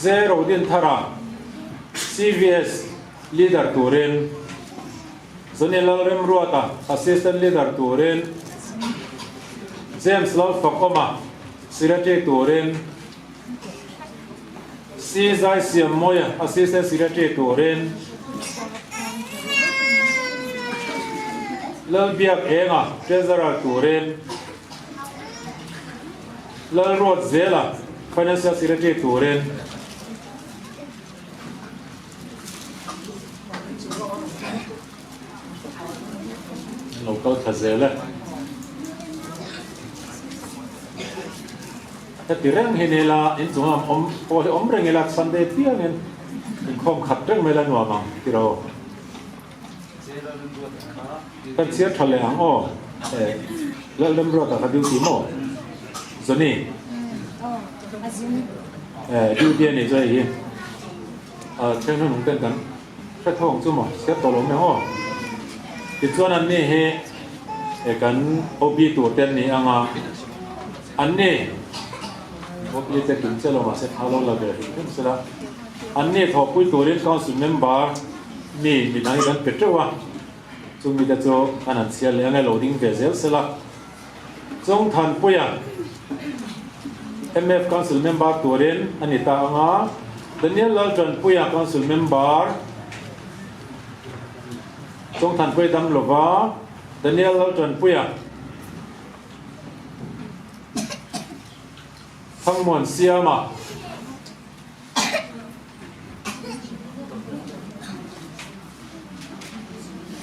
zero din thara CVS leader turin zonilal rem ruata assistant leader turin James Lal Fakoma secretary turin Sizai Siam Moya assistant secretary turin Lal Biak Enga treasurer turin Lal Rod Zela financial secretary turin local khazela tireng hinela in chungam om rengela Sunday pianen in khom khatreng mela nuamang tiro kan sia thale ang o lelem ro ta khadiu ti mo zoni duty ni zai hi chen nu ten kan sa thong chu mo sia to lo me ho ti chuan an ni he kan obi tu ten ni anga an ni obi te kin chelo ma se phalo la ve kin sela an ni tho pui turin council member mi nai kan petrowa chung mi da cho anan sia le anga loading ve zel sela chung than puya MF council member turin anita anga Daniel Lalton puya council member chung than pui dam lova Daniel Lalton puya thangmon siama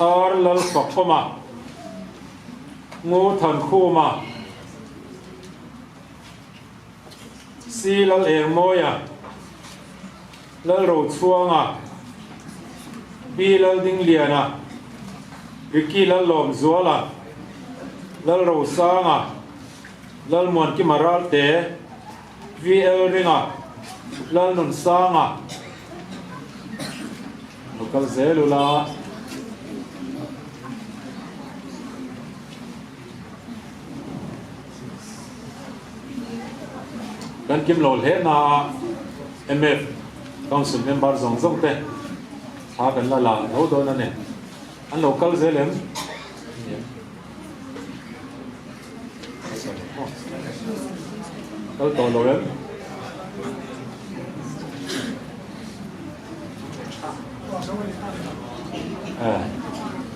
ar lal fakoma ngu than khuma si lal eng moya lal ro chuanga bi lal ding liana riki lal lom zuala lal ro sanga lal mon ki maral te VL ringa lal nun sanga lokal zelula kan kim lol he na MF council member zong zong te ha kan la la ho do na ne an local zelem kal to lo em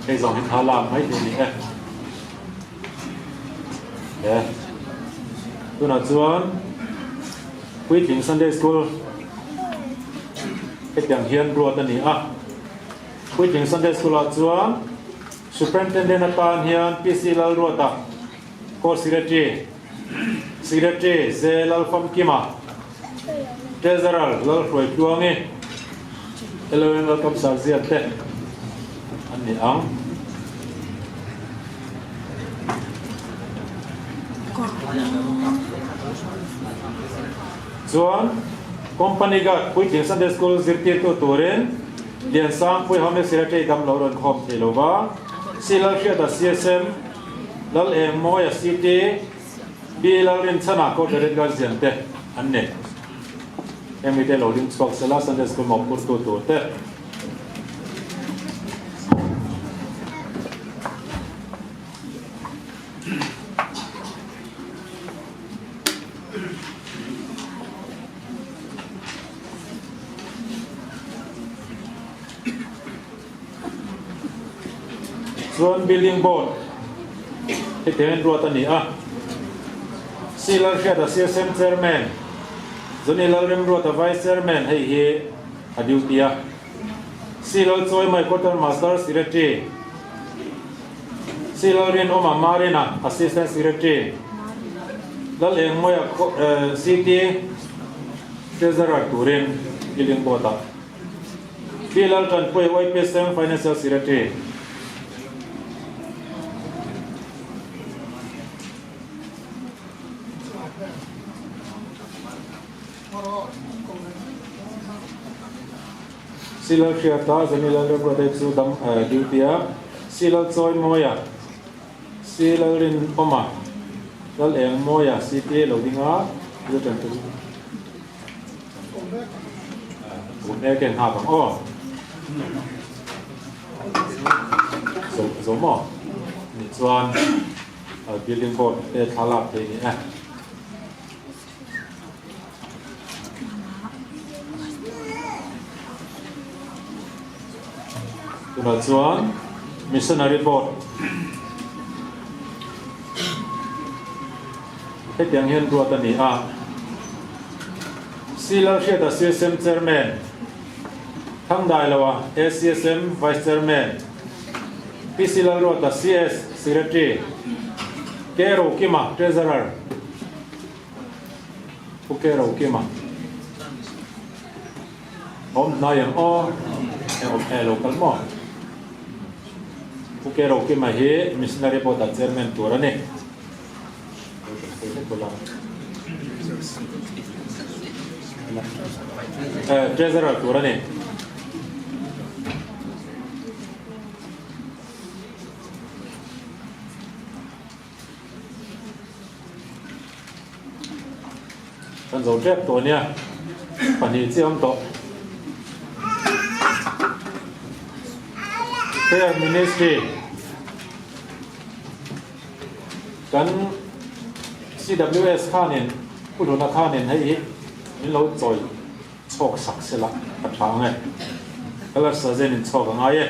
cái dòng hình làm mấy thì nhỉ tôi nói chuan quy trình Sunday School cái tiếng hiền ruột này quy trình Sunday School là chuan superintendent atan hiền PC lal ruột co secretary ze lal fam kima treasurer lal roi tuangi eleven welcome sarziat te ani ang chuan company ga quy trình Sunday School zirti tu turin lian sang pui home secretary dam lo ron khom thelowa silal khia da CSM lal em moya city bi lal rin chana ko deret gal zian te anne em ite lo ling spok sala Sunday School mok pur tu te Zone building board iten ruat ani silal khia da CSM chairman zone lal rem ruat vice chairman hei hi a duty silal choi mai quarter master secretary silal rin oma marina assistant secretary lal eng moya city treasurer turin building board silal tan poi YPSM financial secretary silal khiata zanilal re product su dam duty silal choi moya silal rin oma lal eng moya city loadinga lu tan tu cũng e ken ha bang so mo ni chuan building board te thalap te ni tuna chuan missionary board he tiang hian ruat ani silal khia da CSM chairman thang dai lawa SCSM vice chairman PC lal ruat da CS secretary kero kima treasurer kero kima nayang local mo kero kima hi missionary board da chairman turani treasurer turani kan zo trep to nia pani chiam to prayer ministry kan CWS khanin puluna khanin hei ni lo choi chok sak sela athang e color sajen in chok ngai e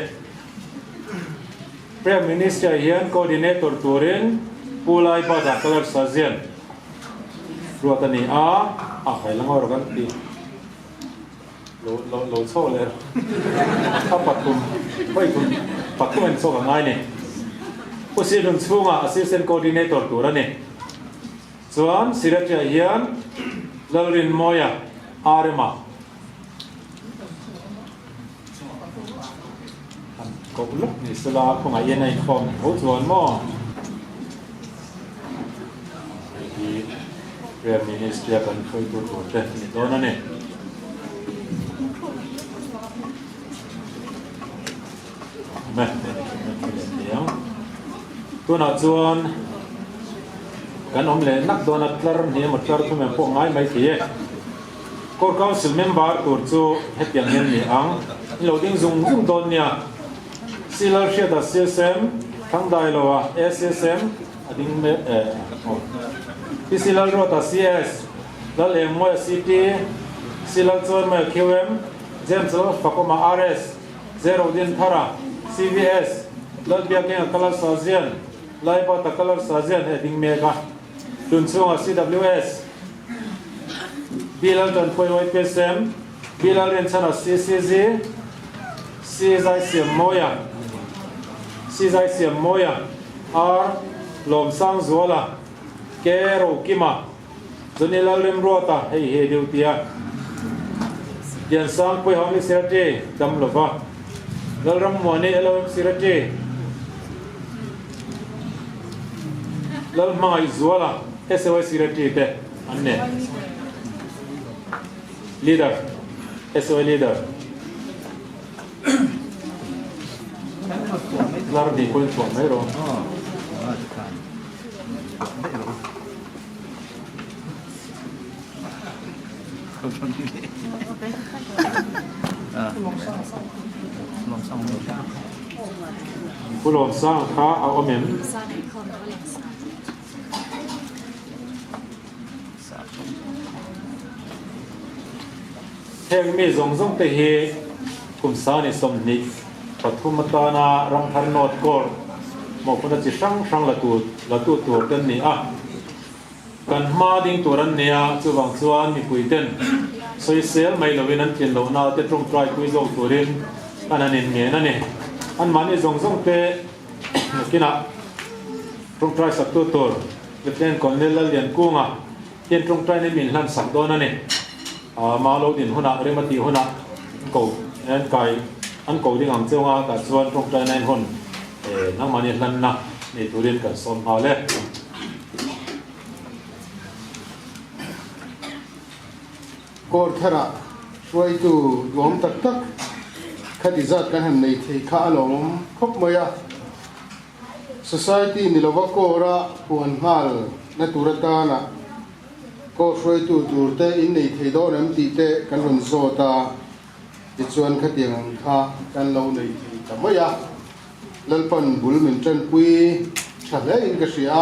prayer ministry hian coordinator turin pulai ba da color sajen ruatani khai langor kan ti lo cho le a patum pai kun patum so ka ngai ne position chunga assistant coordinator turani chuan secretary hian lalrin moya arema có lúc thì sẽ là không ai yên này không hỗ trợ mà thì về ministry cần phải tu tu thế thì đó nó này mẹ tiếng tôi nói chuan kan om le nak do na tlar ni ma tlar thu me po ngai mai thi core council member tur chu hetiang hen ni ang loading zung don nia silar she da csm thang dai lo ssm ading me silar ro ta cs dal em mo city silar chon me qm james lo fakoma rs zero din thara cvs dal bia ke color sazian laiba ta color sazian ading mega tun sunga cws bilal don poi ysm bilal ren chana ccg sizai siam moya ar lom sang zola kero kima zonila lem rota hei deutia yan sang poi hami sirate dam lova dalram mone elom sirate lal mai zola SOS sirate te anne leader SOS leader lar di ko chuan mai ro lom sang kha a omem heng mi zong te hi kum sa ni som ni pathum ta na rang thar not kor mo phuna chi sang la tu tur ten ni a kan ma ding turan nia chuwang chuan mi puiten soi sel mai lovin an tin lo na te trong trai pui zo turin ananin nge na ne an mani zong te kina trong trai sak tu tur lieutenant colonel lian kunga yen trong trai ne min hlan sak do na ne ma lo din huna remati huna ko en kai an ko ding ang chunga ka chuan trong trai nine hon nang mani hlan na ni turin kan som ha le kor thara suai tu lom tak tak khadizat kan han nei thei kha lom khop moya society ni lova kora puan hal na turata na ko suai tu turte in nei thei do ram ti te kan ron zo ta ti chuan khatiang kha kan lo nei thei ta moya lalpan bul min tran pui thale in ka sia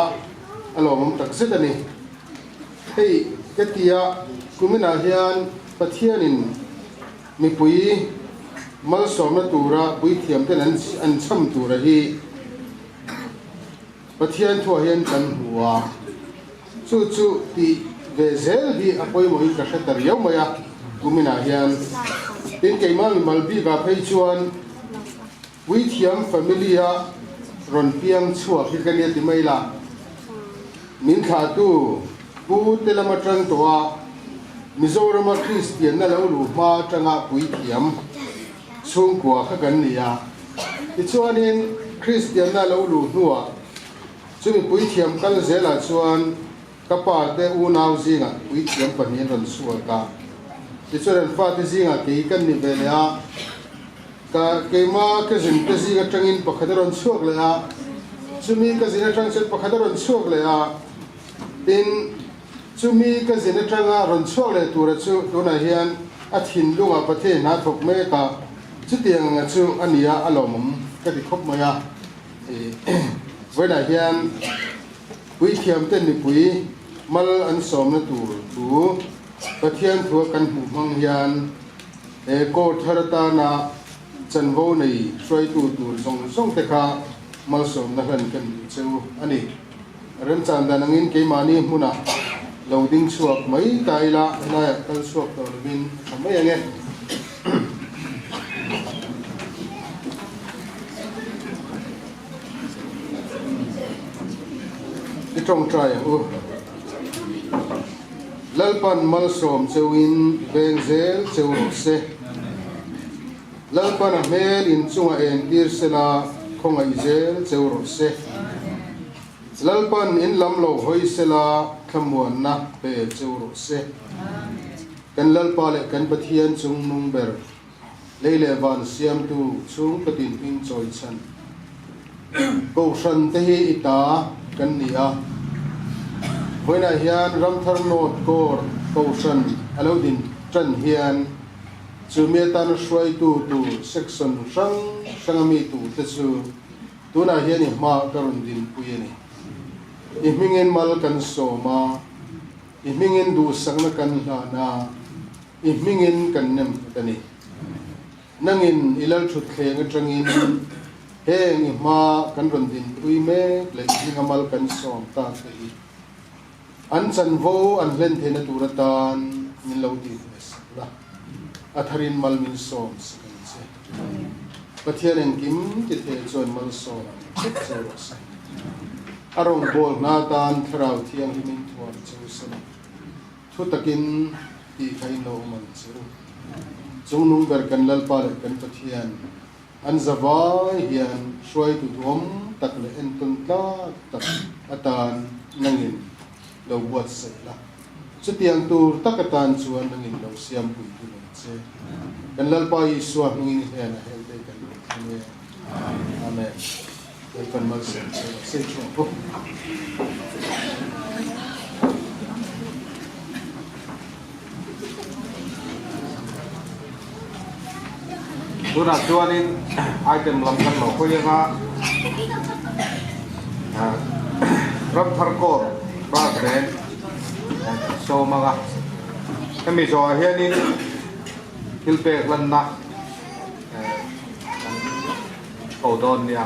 alom tak zet ani hei katia kumina hian pathianin mi pui mal somna tura pui thiam ten an cham tura hi pathian thua hian kan huwa chu ti vezel hi apoi moi ka khatar yau maya kumina hian tin keimal malbi ga phei chuan pui thiam familia ron piang chua hi kania ti maila min kha tu pu telamatran towa Mizoram Christian na lo lu ma tanga pui thiam chung kwa kha kan nia ti chuanin Christian na lo lu nuwa chumi pui thiam kal zela chuan ka pa te u nau zinga pui thiam panin ron suwa ka ti chuan fa ti zinga ke kan ni vele a ka ke ma ka zin te zinga tangin pakhadaron chuak le a chumi ka zina tang set pakhadaron chuak le a tin chumi ka zina tanga ron chuak le tura chu tuna hian a thin lunga pathe na thok me ka chu tiang nga chu ania alomum ka di khop maya vena hian pui thiam ten ni pui mal an som na tur tu pathian thu kan hu mang hian ko tharata na chanvo nei soi tu tur song te kha mal som na han kan chu ani ram chan da nangin ke mani huna loading suak mai taila na kal suak to bin samai ange trong trai u lalpan malsom chewin bengzel chewro se lalpan amel in chunga en tir sela khonga izel chewro se lalpan in lamlo hoi sela khamuan na pe chewro se kan lalpa le kan pathian chung nung ber leile van siam tu chung patin ping choi chan ko san te hi ita kan nia hoina hian ramthar not kor ko san alodin tran hian chumia tan swai tu section sangami tu tesu tuna hian i ma karun din puyeni ihmingen mal kan soma ihmingen du sangna kan na ihmingen kan nem tani nangin ilal thut khleng atangin heng ma kan ron din pui me le ngamal kan som ta hi an chan vo an len thena turatan min lo di la atharin mal min som kan se pathian en kim ti the chon mal som se arong bol na tan thrau thiang himin thuan chu sam thu takin ti khai no man chu chung nung ber kan lalpa le kan pathian an zawai hian shwai tu dom tak le en tun ta tak atan nangin lo buat se la chutiang tur takatan chuan nangin lo siam pui tu le che kan lalpa i suwa ngin hian a hel te kan ne amen kan mal se chu tuna chuanin item lam kan lo ko yanga ram thar ko ba den so manga kami zo hianin hilpe lan na ko don nia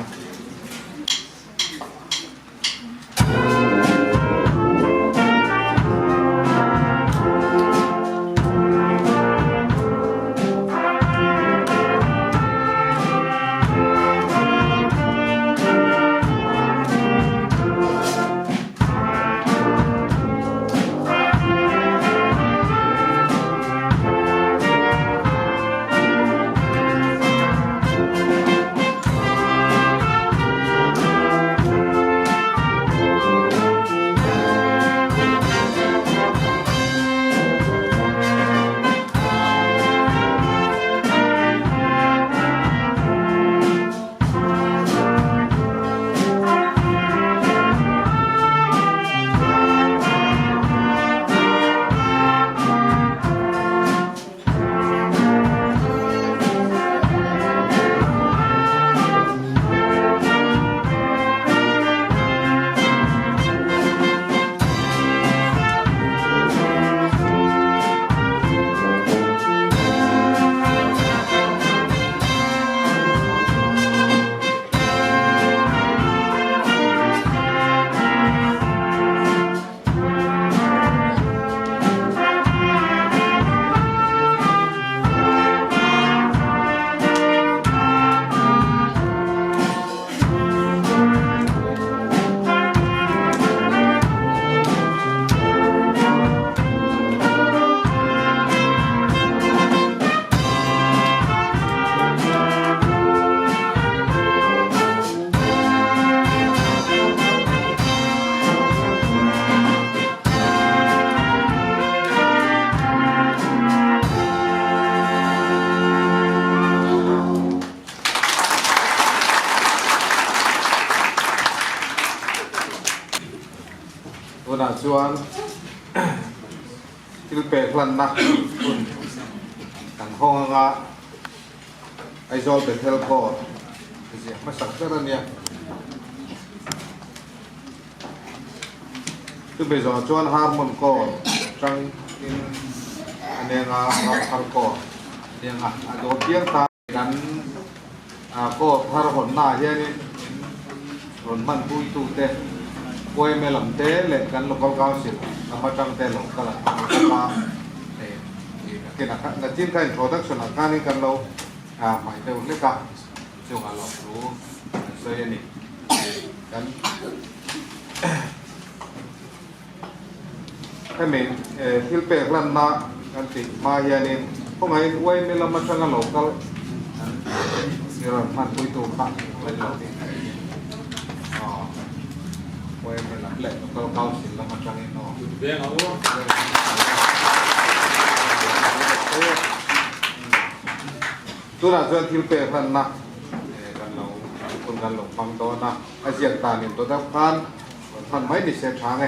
tuna chuan hilpe lan na kan honga ai zol be thel ko ji ma sak ra nia tu be zo chuan harmon ko tang in anenga har ko denga ado piang ta kan ko har hon na hian ron man pui tu te koi me lam te le kan local council ama tang te lo kala ma ke na tin ka introduction ka ni kan lo mai te le ka chung a lo ru so ye ni kan ให้มีทิลเปกลันนะกันติมาเฮียนี่พวกไอ้ไว้ไม่ละมาช่างกันหลอกก็นี่เรามันคุยตัวข้าไม่หลอกดิไว้ไม่ละเล็กก็เข้าสิละมาช่างเองเนาะ เบี้ยเอาวะ ตัวน่ะส่วนทิลเปกลันนะกันเราคนกันหลงฟังตัวนะอาเซียนตาเนี่ยตัวทับพันท่านไม่มีเสียทางไง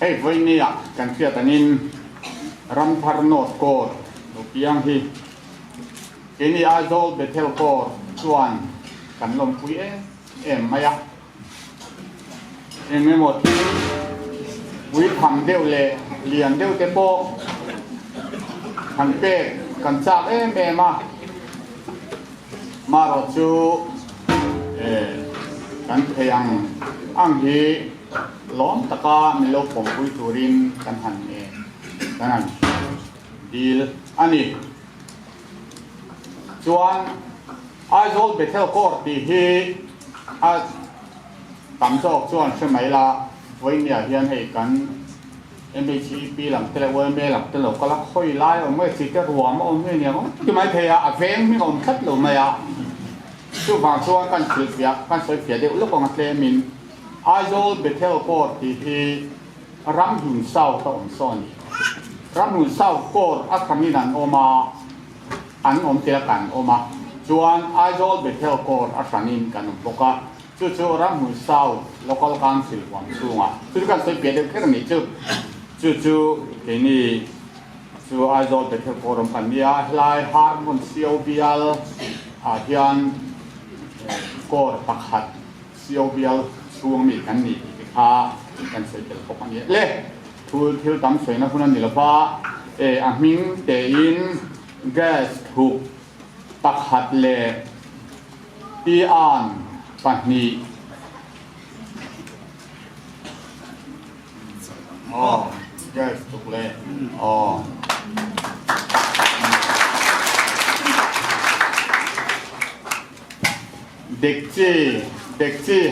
Hei voi nia kan tietanin ramtarnot kor lukiang hi kini azol betel kor chuan kan lom pui em maya em memot wi tham deu le lian deu te po kan pe kan chak em ma ro chu kan theyang ang hiล้อมตะกามีโลกผมคุยตูรินกันหันเองกันดีลอันนี้ส่วนไอโซลเบเทลก็ดีที่ต่ำโซกส่วนใช่ไหมล่ะวันนี้เฮียนให้กันMBCP หลังเทเลเวอร์เมหลังเทเลก็ละค่อยไล่เอาเมื่อสิจะรวมเอาเมื่อเนี่ยก็ไม่เทียอ่ะเฟมไม่อมคัดหรือไม่อ่ะช่วงบางช่วงกันสืบเสียกันสืบเสียเดี๋ยวลูกของอัลเลมินไอโซลเบเทลก็ดีที่รำหุ่นเศร้าต่อมซ้อนรำหุ่นเศร้าก็อัคมีนันออกมาอันอมเทลกันออกมาส่วนไอโซลเบเทลก็อัคมีกันปกติจู่ๆรำหุ่นเศร้าแล้วก็การสืบวันสูงอ่ะซึ่งการสืบเปลี่ยนแค่นี้จู่ๆที่นี่จู่ไอโซลเบเทลก็รำกันเนี่ยลายฮาร์โมนเซียวเบียลที่อันก็ปักหัดเซียวเบียลช่วงมีกันนี่ค่ากันเสร็จแล้วพวกนี้เล่ทูที่ตั้มสวยนะคุณนี่ละฟ้าอามิงเตอินแก๊สถูกปักหัดเล่ตีอ่านปัจนีอ๋อแก๊สถูกเล่อ๋อเด็กจี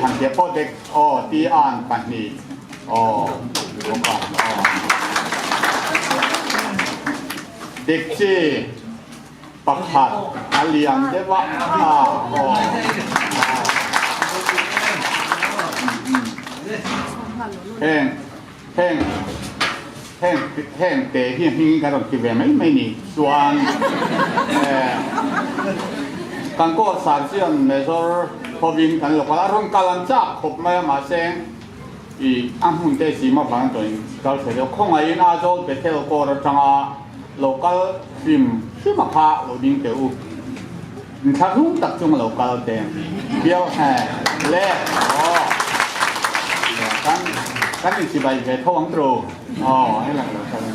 หันเดียพ่อเด็กอ๋อตีอ่านปัจนีอ๋อลงก่อนอ๋อเด็กจีปักหัดอาเลียนเดวะอ๋อแห้งเตะเฮียกันตอนที่เวไม่นี่ส่วนกันก็สารเชื่อมเมษาพอวินกันหลอกว่าร่างกายจับขบมาเซงอีอันหุ่นเตสีมาฟังตัวเองก็เสียคงไอ้น่าจะเป็นเทลโกรจังอ่ะโลกาลฟิล์มชื่อมาพาโลดิ้งเตอูถ้ารุ่งตัดจุงโลกาลเต็มเบี้ยวแห่เล่อ๋อกันอีกสิบใบเวทวังตรูอ๋อให้หลังเราใช่ไหม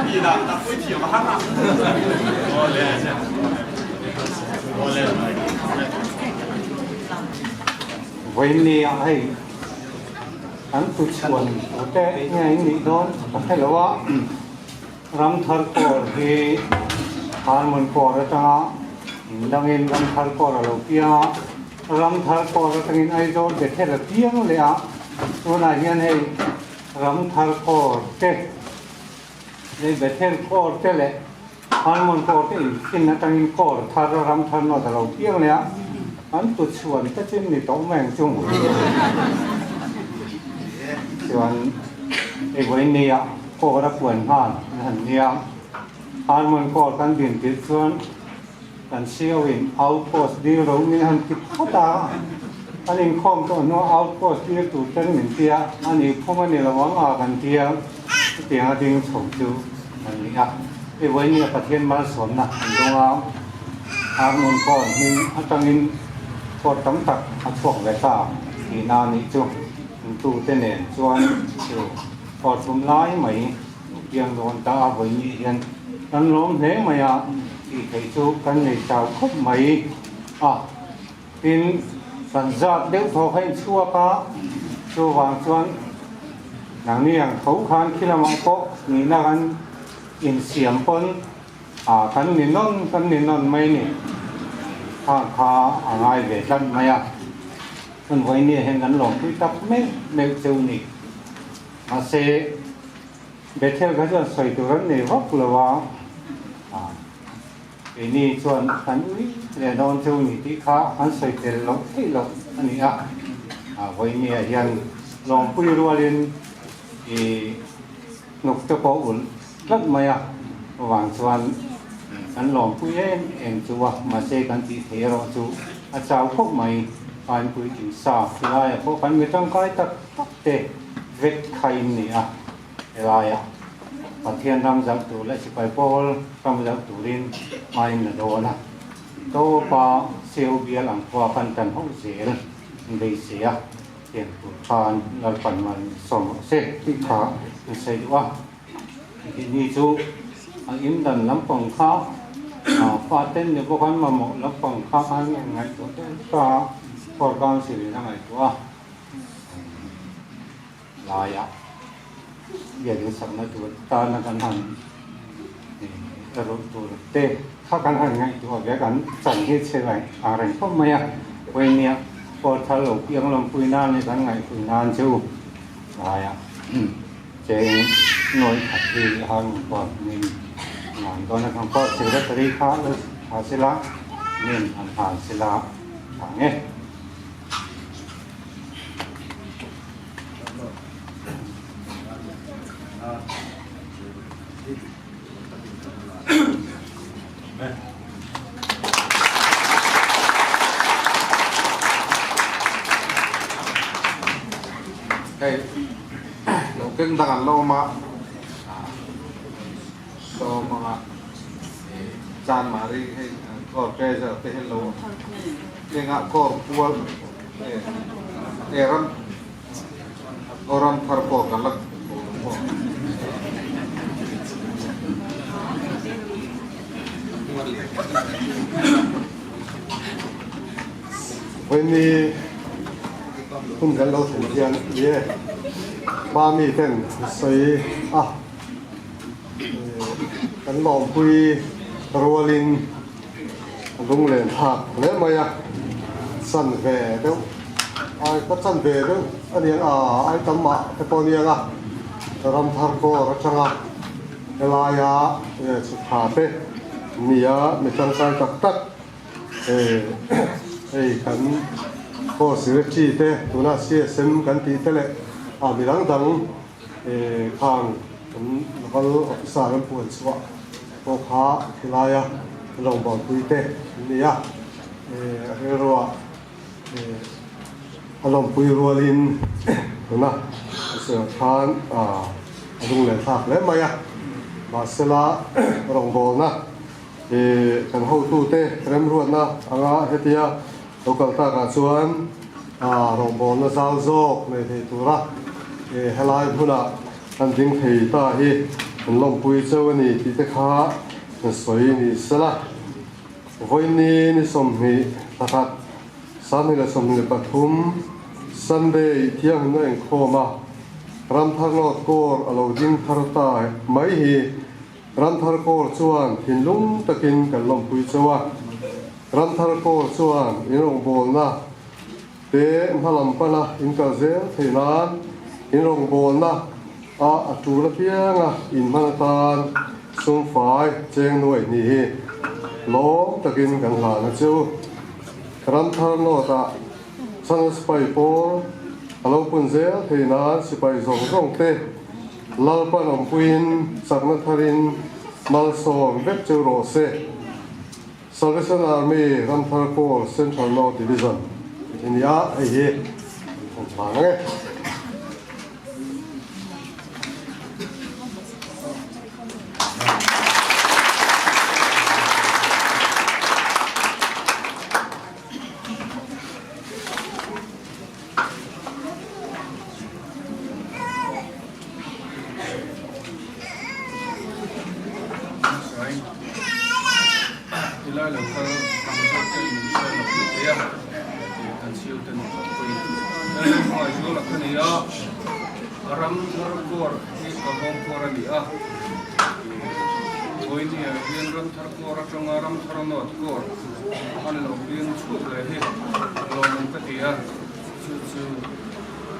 ดีนะตัดไม่เถียงมาห้าโอ้เล่ใช่วันนี้ให้อันตุชวนแต่ไงนี่โดนให้เราว่ารำทัลโกรที่ฮาร์โมนโกรตั้งดังเงินรำทัลโกรเราเพียรำทัลโกรตั้งเงินไอโดนเด็กแค่เพียงเลยอ่ะตัวไหนเงี้ยให้รำทัลโกรเด็กในเด็กแค่โกรเด็กเลยฮาร์โมนโกรที่กินตั้งเงินโกรทารรำทัลโนแต่เราเพียงเลยอ่ะอันตุชวนก็จิ้มนี่ต้องแมงจุ่มส่วนไอ้วันนี้ก็รับควรผ่านนั่นเนี่ยผ่านมันก็กันดินติดส่วนกันเชี่ยวอินเอาโพสดีเราเนี่ยหันติดข้อตาอันนี้ข้อมตัวนู้นเอาโพสดีตัวเจ้าหนึ่งเทียอันนี้พวกมันเนี่ยเราว่ามากันเทียเตียงดิ่งฉงจูอันนี้อ่ะไอ้วันนี้ประเทศมาสนนะตรงเราผ่านมันก็นี่ตั้งอินก็ตั้งตักช่วงเวลาที่นานี้จุ่มตู้เต้นเนี่ยส่วนพอชุมไล่ไหมยังโดนตาไว้ยังนั้นล้มเหลวไหมอ่ะที่เคยสู้กันในชาวคบไหมเป็นสัญญาเดี๋ยวพอให้ชั่วป้าชั่ววางส่วนหนังนี้อย่างเขาคานคิดมาโป๊ะนี่นะกันอินเสียมปนกันนินนนไม่นี่ขาอะไรเด็ดกันไหมอ่ะมันไว้เนี่ยเห็นกันหลงที่ตับไม่เจ้านี่ มาเซเบเทลก็จะใส่ตัวนั้นในวักเลยว่าไอ้นี่ส่วนอันนี้เรียนนอนช่วงนี้ที่ข้าอันใส่เต็มลงที่ลงอันนี้ไว้เนี่ยยังลองคุยรัวเรียนนกตะโพอุ่นรัดมาหวานส่วนอันลองคุยเองจัวมาเซกันที่เทโรจูอาจารย์พวกใหม่ไปคุยถึงสาวที่ไรพวกกันไม่ต้องใกล้ตักเตะเวทใครนี่อะไรประเทศรำจักตัวและสิไปโพลรำจักตัวลินไม่น่าโดนโตปาเซลเบียหลังกว่ากันกันห้องเสียได้เสียเปลี่ยนตัวทานแล้วปั่นมันสมเสร็จที่ขาใส่ว่าที่นี่จูอิมดันลำปองข้าวฟาเต้นเดี๋ยวพวกเขามาหมกลำปองข้าวอันยังไงตัวเต้นก็พอการสื่อยังไงตัวลายอย่าลืมสัมมาตัวตานักการหันตัวเต้ถ้าการหันไงตัวแกกันสั่งให้เชื่ออะไรก็ไม่วันนี้พอถ้าเราเพียงลำปุยนานในการไงปุยนานชูลายเจงหน่วยขัดที่หันก่อนมีงานตอนนั้นก็เสด็จตรีข้าเลยหาศิลาเนี่ยผ่านศิลาทางนี้เราเก่งดังเรามาต่อมาจานมารีให้ก็แกจะไปให้เราเรื่องก็กลัวรันรันทาร์โกกันละวันนี้คุณกันเราถึงเทียนเย่บ้ามีเต็นใส่กันลองคุยรัวลินลุงเล่นหักเล่นมาสั่นแหวเดี๋ยวไอ้ก็สั่นแหวเดี๋ยวอันนี้ไอ้ตั้มมาแต่ตอนนี้รำทาร์โกรัชงะเวลายาสุดท้ายนี่ไม่ตั้งใจตักกันพอสิริจีเตตัวน่าเสียเซมกันตีเตเลยมีดังข้างแล้วก็สารปวดสวะพอขาที่ลายลงบอลคุยเตนี่เรียกว่าลงปุยรัวลินตัวน่ะเสือทานลุงเล่นทักแล้วมาเสลาลงบอลนะกันเข้าตู้เตะเริ่มรวดนะเฮติยาเรากำลังตากระชวนลงบอลนะซาลโซในที่ตัวละเฮลายพูนะอันดิ้งที่ตาฮีมันลงปุยเจ้านี่ที่ตะขามันสวยนี่สละวันนี้นี่สมหีตะกัดสันนี่ละสมหีปฐุมซันเดย์เที่ยงนั่งโคมารำทางลอดโกรอเราดิ้งทาร์ตายไม่ฮีรันทาร์โกส่วนหินลุงตะกินกันลมปุยส่วนรันทาร์โกส่วนอินรงโบลนะเตะพลัมปนะอินกาเซลเทนานอินรงโบลนะจูละเพียงอินมันตานสุ่มฝ่ายเจงหน่วยนี่ล้อตะกินกันหานะเจ้ารันทาร์โนตะสันสไปโปเราปุ่นเซลเทนานสไปส่งเตะลาปนอมปุยนสักนัทรินมาลโซงเวจโรเซซาเลชันอาร์มีรันทาร์โกเซ็นทรัลโนดิวิชั่นทีนี้ไอ้เหี้ยผมฟังไง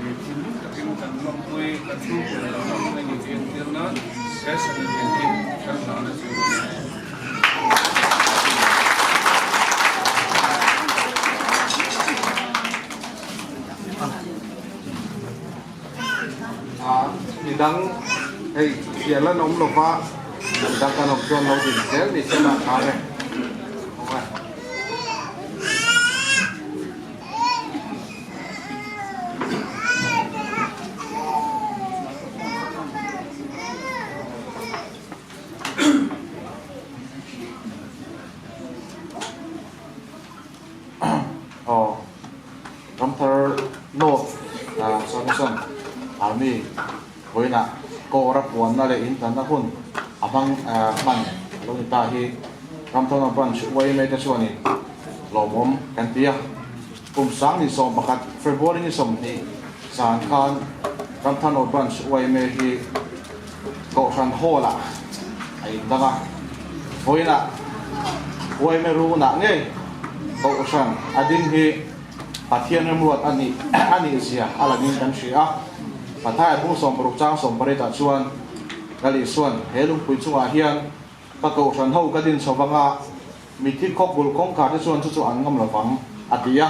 Ni dang hey dia la nom lo fa dang kan nom chuan lo din sel ni se la ka le ram thar no son army với nè cô rap buồn na le in tan na hun abang man lo ni ta hi ram thon na ban chuai me ta chuani lo mom kan tia sang ni som bakat February ni som ni san khan ram thon no ban chuai me hi ko san ho la ai ta ga với nè chuai me ru na nge ko san adin hi pathian ramruat ani sia alangin kan sia pathai pu som pro chang som pare ta chuan gali suan helung pui chunga hian ka ko san ho ka din sawanga mi thi khok bul kong kha te chuan chu an ngam lawang atia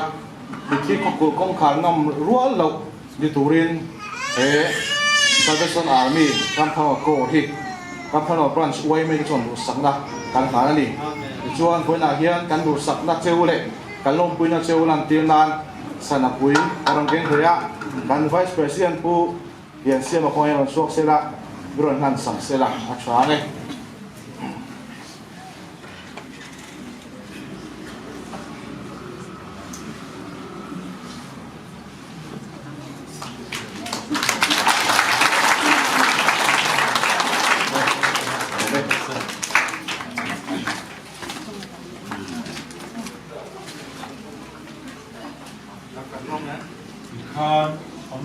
mi thi khok bul kong kha ngam rual lo ni turin Salvation Army kam thaw ko hi kam thaw branch wai me chuan du sakna kan kha ni chuan poina hian kan du sakna cheu le kan lom puina cheu lan tir nan sana pui orang geng hoya kan vice president pu hian siam ko yang sok sela gron han sam sela acha ne khan om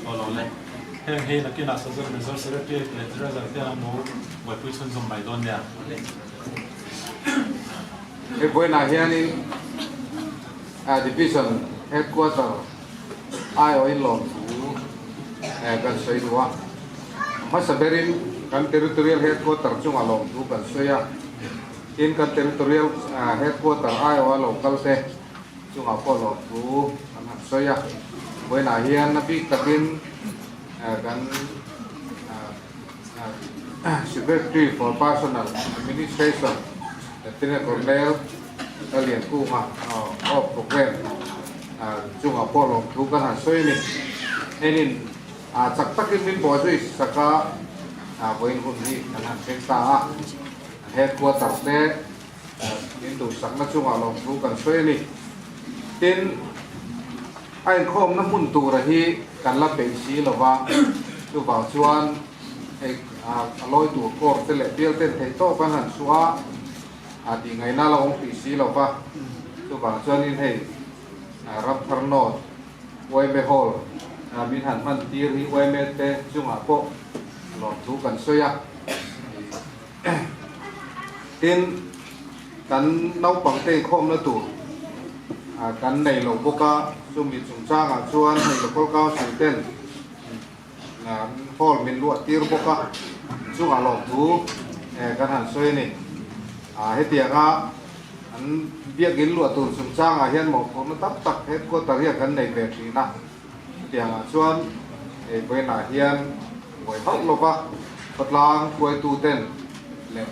olo le heng he na kina sa zon zon sere pe le tra za te mo wa pu chun zom mai don ya e buena hianin division headquarter ai oi lom kan soi duwa masaberin kan territorial headquarter chung alom tu kan soya in kan territorial headquarter ai wa local te chung apolo tu kan soya buena hian na big takin kan secretary for personal administration Lieutenant Colonel Alien Kuma of program chung apolo tu kan soi ni enin chak takin min bo jui saka boin hun hi kan sekta headquarter te in du sakna chung alom tu kan soi ni tin ai khom na mun tu ra hi kan la pe si lova tu ba chuan ai aloi tu kor te le pial ten thei to kan han suwa di ngai na la ong pi si lova tu ba chuan in hei rap tharno wai me hol min han man tir hi wai me te chunga po lo tu kan soya tin kan nau pang te khom na tu kan nei lo boka sumi chung changa chuan hei lo kol kaw sai ten hol min lu tir boka chunga lo tu kan han soi ni he tianga an biakin lu tu chung changa hian mo ko na tap tak het ko tar ya kan nei ve thi na tianga chuan buena hian wai hok lo ba patlang koi tu ten le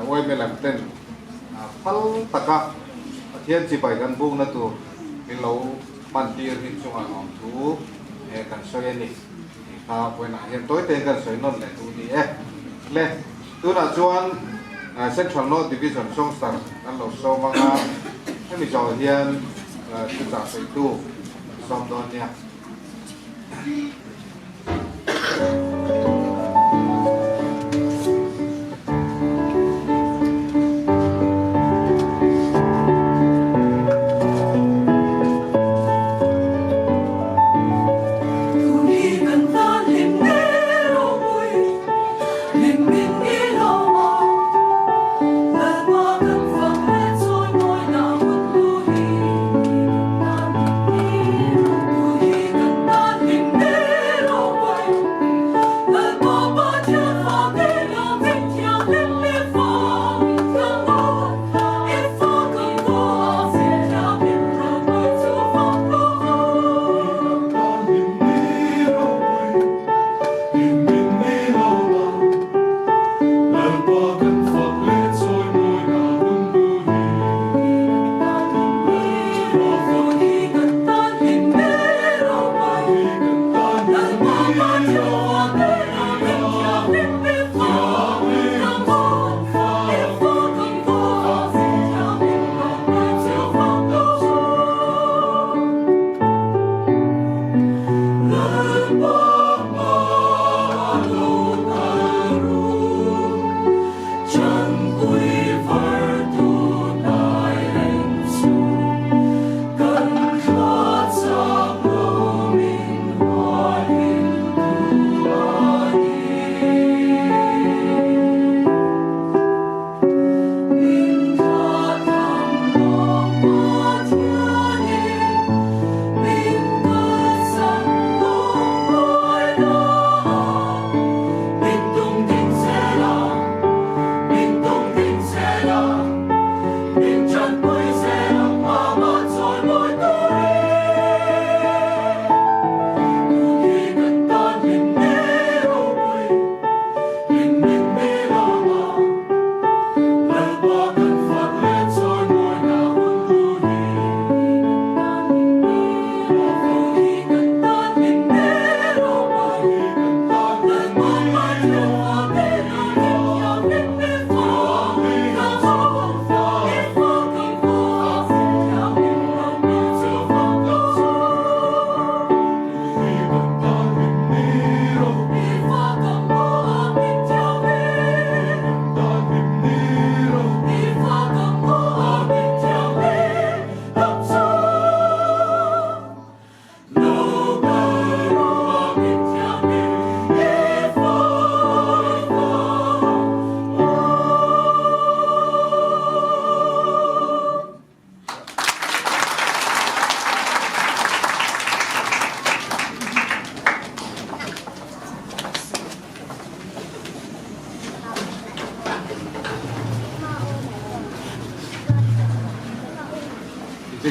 wai me lam ten phal taka hian chi bai kan bung na tu min lo man tir hin chunga nom tu kan soi ni buena hian toy te kan soi non le tu ni le tu na chuan Central North Division Songstar kan lo so manga mi chaw hian chu cha sai tu som don nia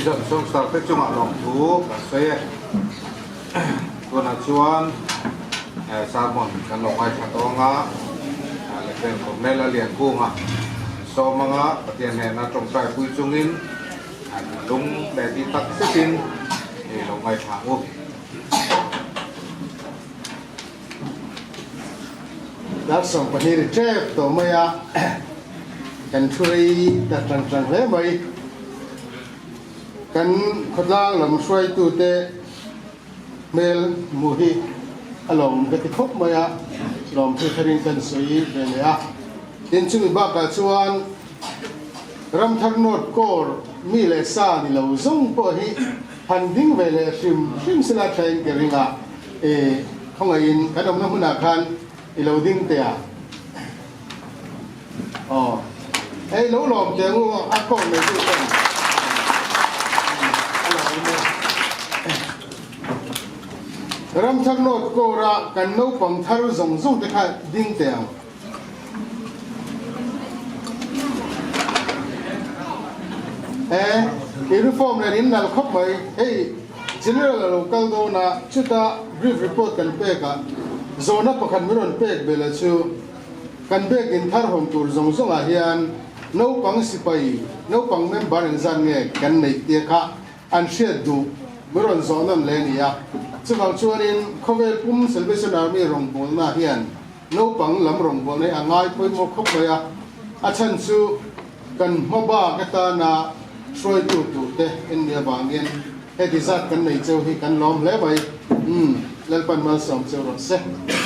division song star te chunga long thu ka se tuna chuan salmon kan long ai thatonga le pen ko nela lian kunga so manga patien he na trong sai pui chungin lung de ti tak setin e long ai thangu That song panir chef to maya kan chui dat trăng le mai kan khotlang lam swai tu te mel muhi along ke khop maya lom thu tharin kan soi ve le a tin chu ba ka chuan ram thak not kor mi le sa ni lo zong po hi han ding ve le sim sila train ke ringa e khong ai in kadam na huna khan i lo ding te a ai lâu lòm chèn ngu ác con này chứ không ram thắc nốt cô ra cần nấu bằng tharo rồng rồng để khai đinh tiền cái reform này đến là khóc mấy hey general là local đâu na chúng ta brief report cần pe cả zona nó cần mới luôn pe về là chứ cần pe in thar hồng tour rồng rồng là hiền nấu bằng sipai nấu bằng member in gian nghe cần này tiệt cả anh sẽ đủ mới luôn zona năm lên ya chứ vào chuan in cover pum Salvation Army rồng bồn na hiền nấu bằng lắm rồng bồn này anh ngay coi một khóc mấy à chân su cần mua ba cái ta na soi tu te in dia bangin he dizat kan nei cheu hi kan lom le bai lel pan mal som cheu ro se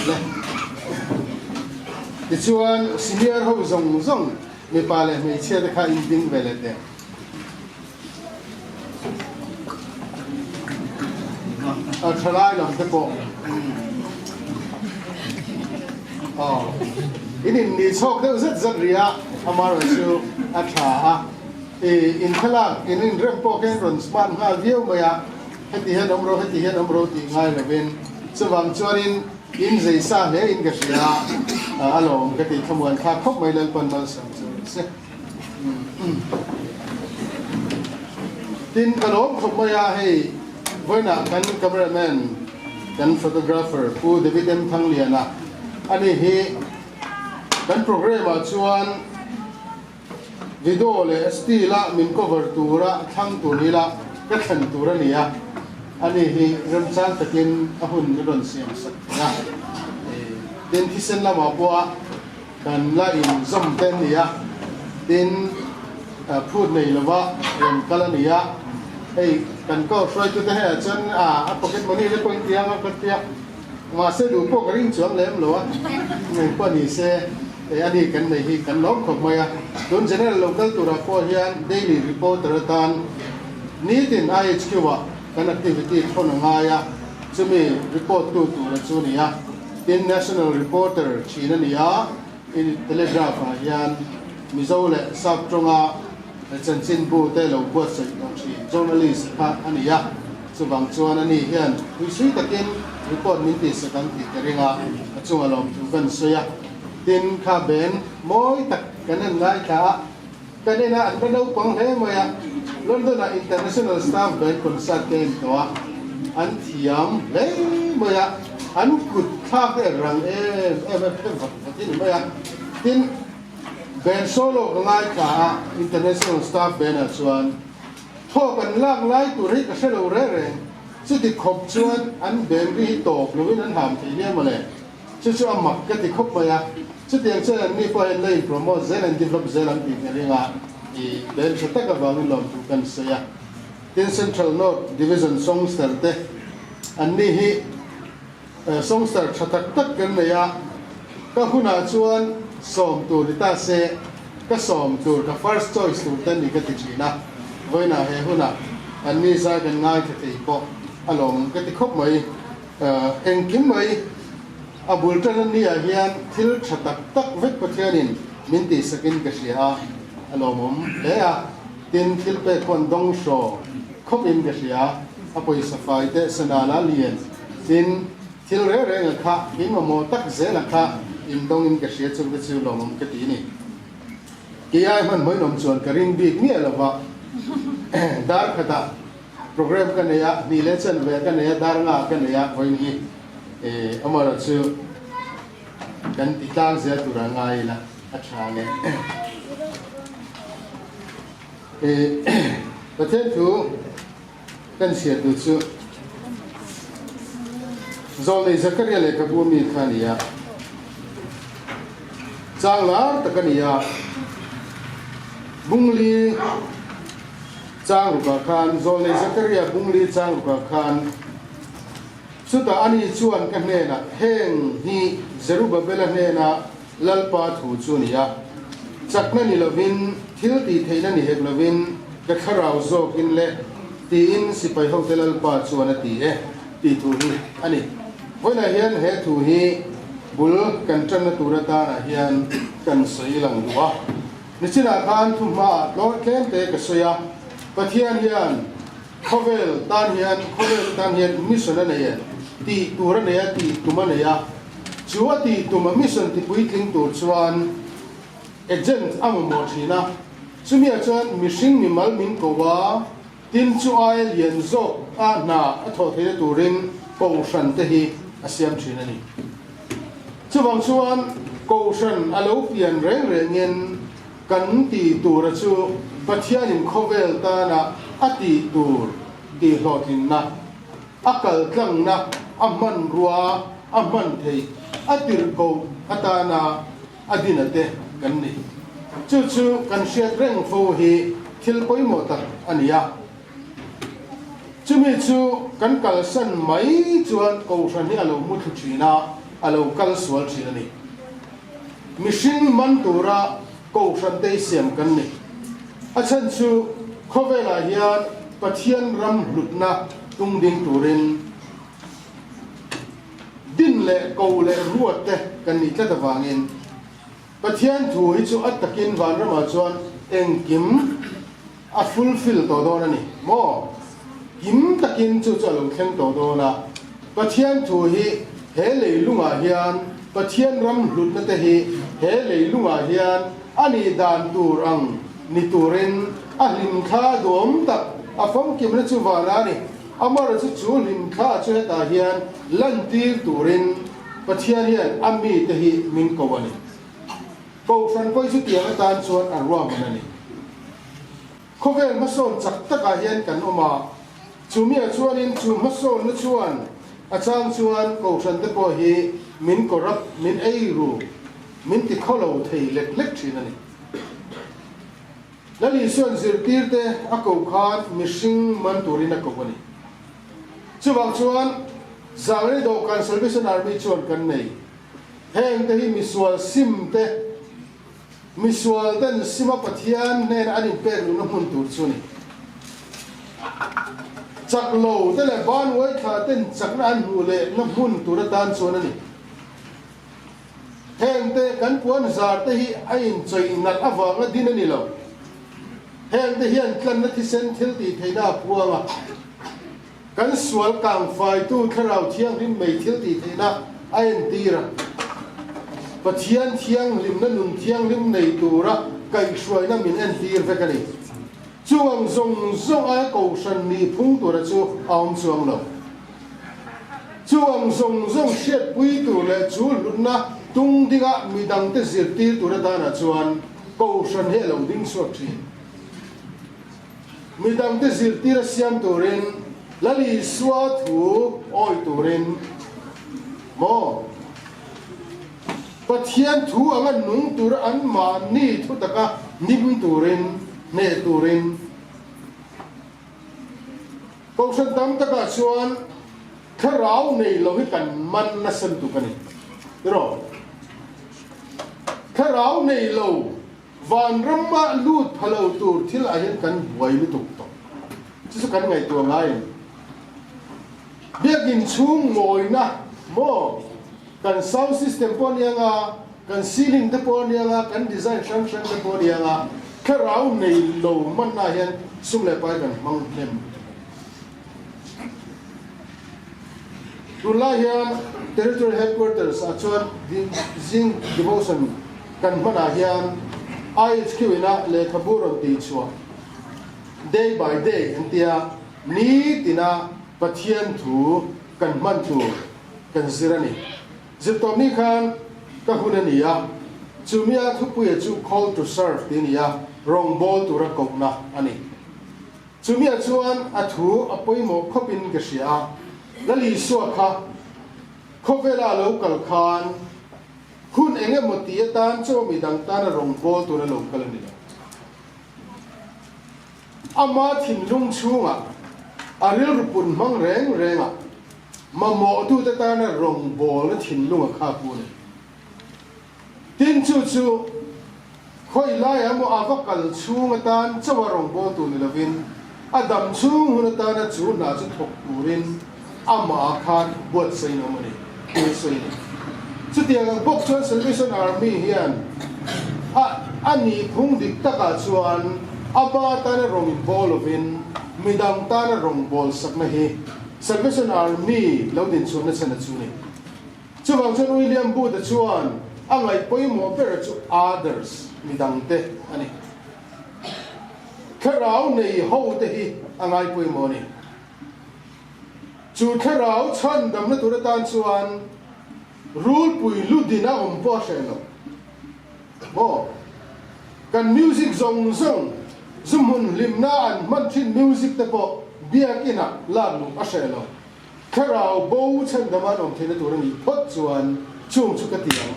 le ti chuan senior ho zong zong mi pa le mi che de kha in ding ve le te a thalai lam te po in ni chok de zat zat ria amaro chu a tha a in khala in rempo ken ron smart ngal view maya heti hen omro ti ngai leben chuwang chuanin in zai sa le in gashia along ka ti thamuan kha khop mai lal pan mal sam se tin kalom khop maya hei voina kan cameraman kan photographer pu David M Thangliana ani hi kan program a chuan video le sti la min cover tura thang tu ni la ka than tura ni a ani hi ram chang takin a hun mi ron siam sak na tin thisen la ma bua kan la in zom ten ni a tin phut nei lawa ren kala ni a ei kan ko try to the ha chan a pocket money le point tiang a tia ma se du po ring chuang lem lo a nei pa ni se ani kan nei hi kan lom khop maya don general local tura po hian daily reporter tan ni tin IHQ wa kan activity thon nga ya chumi report tu la chu ni ya in national reporter china ni ya in telegraph hian mizole sap tonga chen chin bu te lo po se no chi journalist kha ani ya chuwang chuan ani hian hui sui takin report min ti se kan ti teringa chunga lom tu kan soya tin kha ben moi tak kanan ngai ka kanina an ba đâu pang he moya London international staff ben concert ken to an thiam le moya an kut kha ke rang tin moya tin ben solo ngai ka international staff ben a chuan tho kan lak lai tu ri ka selo re re chu ti khop chuan an ben ri tok lovin an ham thi ne male chu amak ka ti khop moya chu tiang chen ni po en lei promote zen and develop zen an ti ringa i ben chata ka bang lom tu kan saya tin central north division songster te an ni hi songster chatak tak kan ya ka huna chuan som tu ta se ka som tu ka first choice tu tan ni ka ti china voina he huna an ni sa kan ngai ka ti po along ka ti khop mai eng kim mai abul tan ni a hian thil thatak tak vek pathianin minti sakin ka sia alomom le a tin thil pe kon dong sho khop in ka sia apoi safai te sanala lien tin thil re re nga kha in mo tak ze la kha in dong in ka sia chung ka chu lomom ka ti ni ki ai man moi nom chuan ka ring big mi alawa dar khata program kan ya ni lesson ve kan ya dar nga kan ya voi ni amara chu kan ti tang se turanga ila athane pathen tu kan sia tu chu zole zakaria le kabumi khania changla takania bungli chang ruka khan zole zakaria bungli chang ruka khan suta ani chuan ka hne na heng hi Zerubbabel hne na lalpa thu chunia chakna ni lovin thil ti theina ni hek lovin ka kharau zo kin le ti in sipai ho telal pa chuan ti ti thu hi ani hoina hian he thu hi bul kan tan turata na hian kan sei lang duwa nichina khan thu ma lo ken te ka soya pathian hian khovel tan hian mission na ye ti tur na ya ti tuma na ya chuwa ti tuma mission ti puitling tur chuan agent amamo thina chumia chuan mishing mi mal min ko wa tin chu ai lian zo a na a tho the turin ko shan te hi asiam thina ni chuwang chuan ko shan alo pian reng rengin kan ti tur chu pathian in khovel ta na ati tur ti hlotin na akal tlang na amman ruwa amman thei atir ko atana adinate kan ni chu kan share reng fo hi thil poi mo ta ania chumi chu kan kal san mai chuan ko san hi alo mu thu china alo kal swal china ni mishing man tura ko san te siam kan ni achan chu khovela hian pathian ram lutna tungding turin din le ko le ruat te kan ni tla wangin pathian thu hi chu atakin van rama chuan engkim a fulfill to do na ni mo kim takin chu chalo khem to do na pathian thu hi he leilunga hian pathian ram lutna te hi he leilunga hian ani dan tur ang ni turin a lim kha dom tak a fam kim na chu wala ni amara chu lim kha chu ta hian lan tir turin pathian hian ami te hi min ko wani ko san poi chu tiang tan chuan arwa manani khovel mason chak taka hian kan oma chumia chuanin chu mason na chuan achang chuan ko san te po hi min korap min ei ru min ti kholo thei lek lek thinani lali suan zirtir te ako khan mishing man turin ako wani chuwang chuan zangre do kan Salvation Army chuan kan nei heng te hi miswal sim te miswal ten sima pathian nen ani per lu na mun tur chuni chaklo te le ban wai kha ten chakna an hu le na mun tur tan chona ni heng te kan puan zar te hi ain choi nat awanga din ani lo heng te hian tlan na thi sen thil ti theina puanga kan sual kang fai tu kharau thiang rin mei thil ti theina ain tira pathian thiang lim na nun thiang lim nei tura kai shwai na min en tir vekani chuang zong zong a ko san ni phung tura chu aum chuang lo chuang zong zong shet pui tu le chu lunna tung dinga midang te zir tir tura dana chuan ko san he lo ding suak thin midang te zir tir siam turin lali swa thu oi turin mo pathian thu anga nung tur an ma ni thu taka nim turin ne turin ko san tam taka chuan kharau nei lo hi kan man na san tu kani ro kharau nei lo van ramma lut phalo tur thil a hian kan buai lu tuk to chu kan ngai tu ngai biakin chung ngoi na mo kan sound system po niya nga kan ceiling te po niya nga kan design function te po niya nga kharau nei lo man na hian sum le pai kan mang nem tula hian territorial headquarters a chuan jing devotion kan mana hian IHQ ina le khaburon ti chua day by day anh tia ní tina pathian thu kan man tu kan zirani ziptom ni khan ka hunania chumia thupuya chu call to serve tinia wrong ball to ra kokna ani chumia chuan athu apoimo khopin ka sia lali suwa kha khovela local khan hun enge motia tan cho mi dang tan wrong ball to ra local ni ama thin lung chunga aril rupun mang reng renga mamo tu ta tan wrong ball na thin lunga kha pu ni tin chu chu khoi lai amo avakal chunga tan chawarong ball tu ni lovin adam chung hun tan chu na chu thok turin ama khan bot sei no mani ke sei ni chu tiang bok chuan Salvation Army hian ani phung dik taka chuan aba tan rong ball lovin midang tan rong ball sakna hi Salvation Army lo din chu na chana chu ni chu wang chuan William Booth chuan angai poimo per chu others midang te ani kharau nei ho te hi angai poimo ni chu kharau chan dam na tur tan chuan rule pui ludina po shelo bo kan music zong zong zumun limna an man thin music te po biak ina la lu a shelo kharau bo chan dam an thena tur ni phot chuan chung chu ka tiang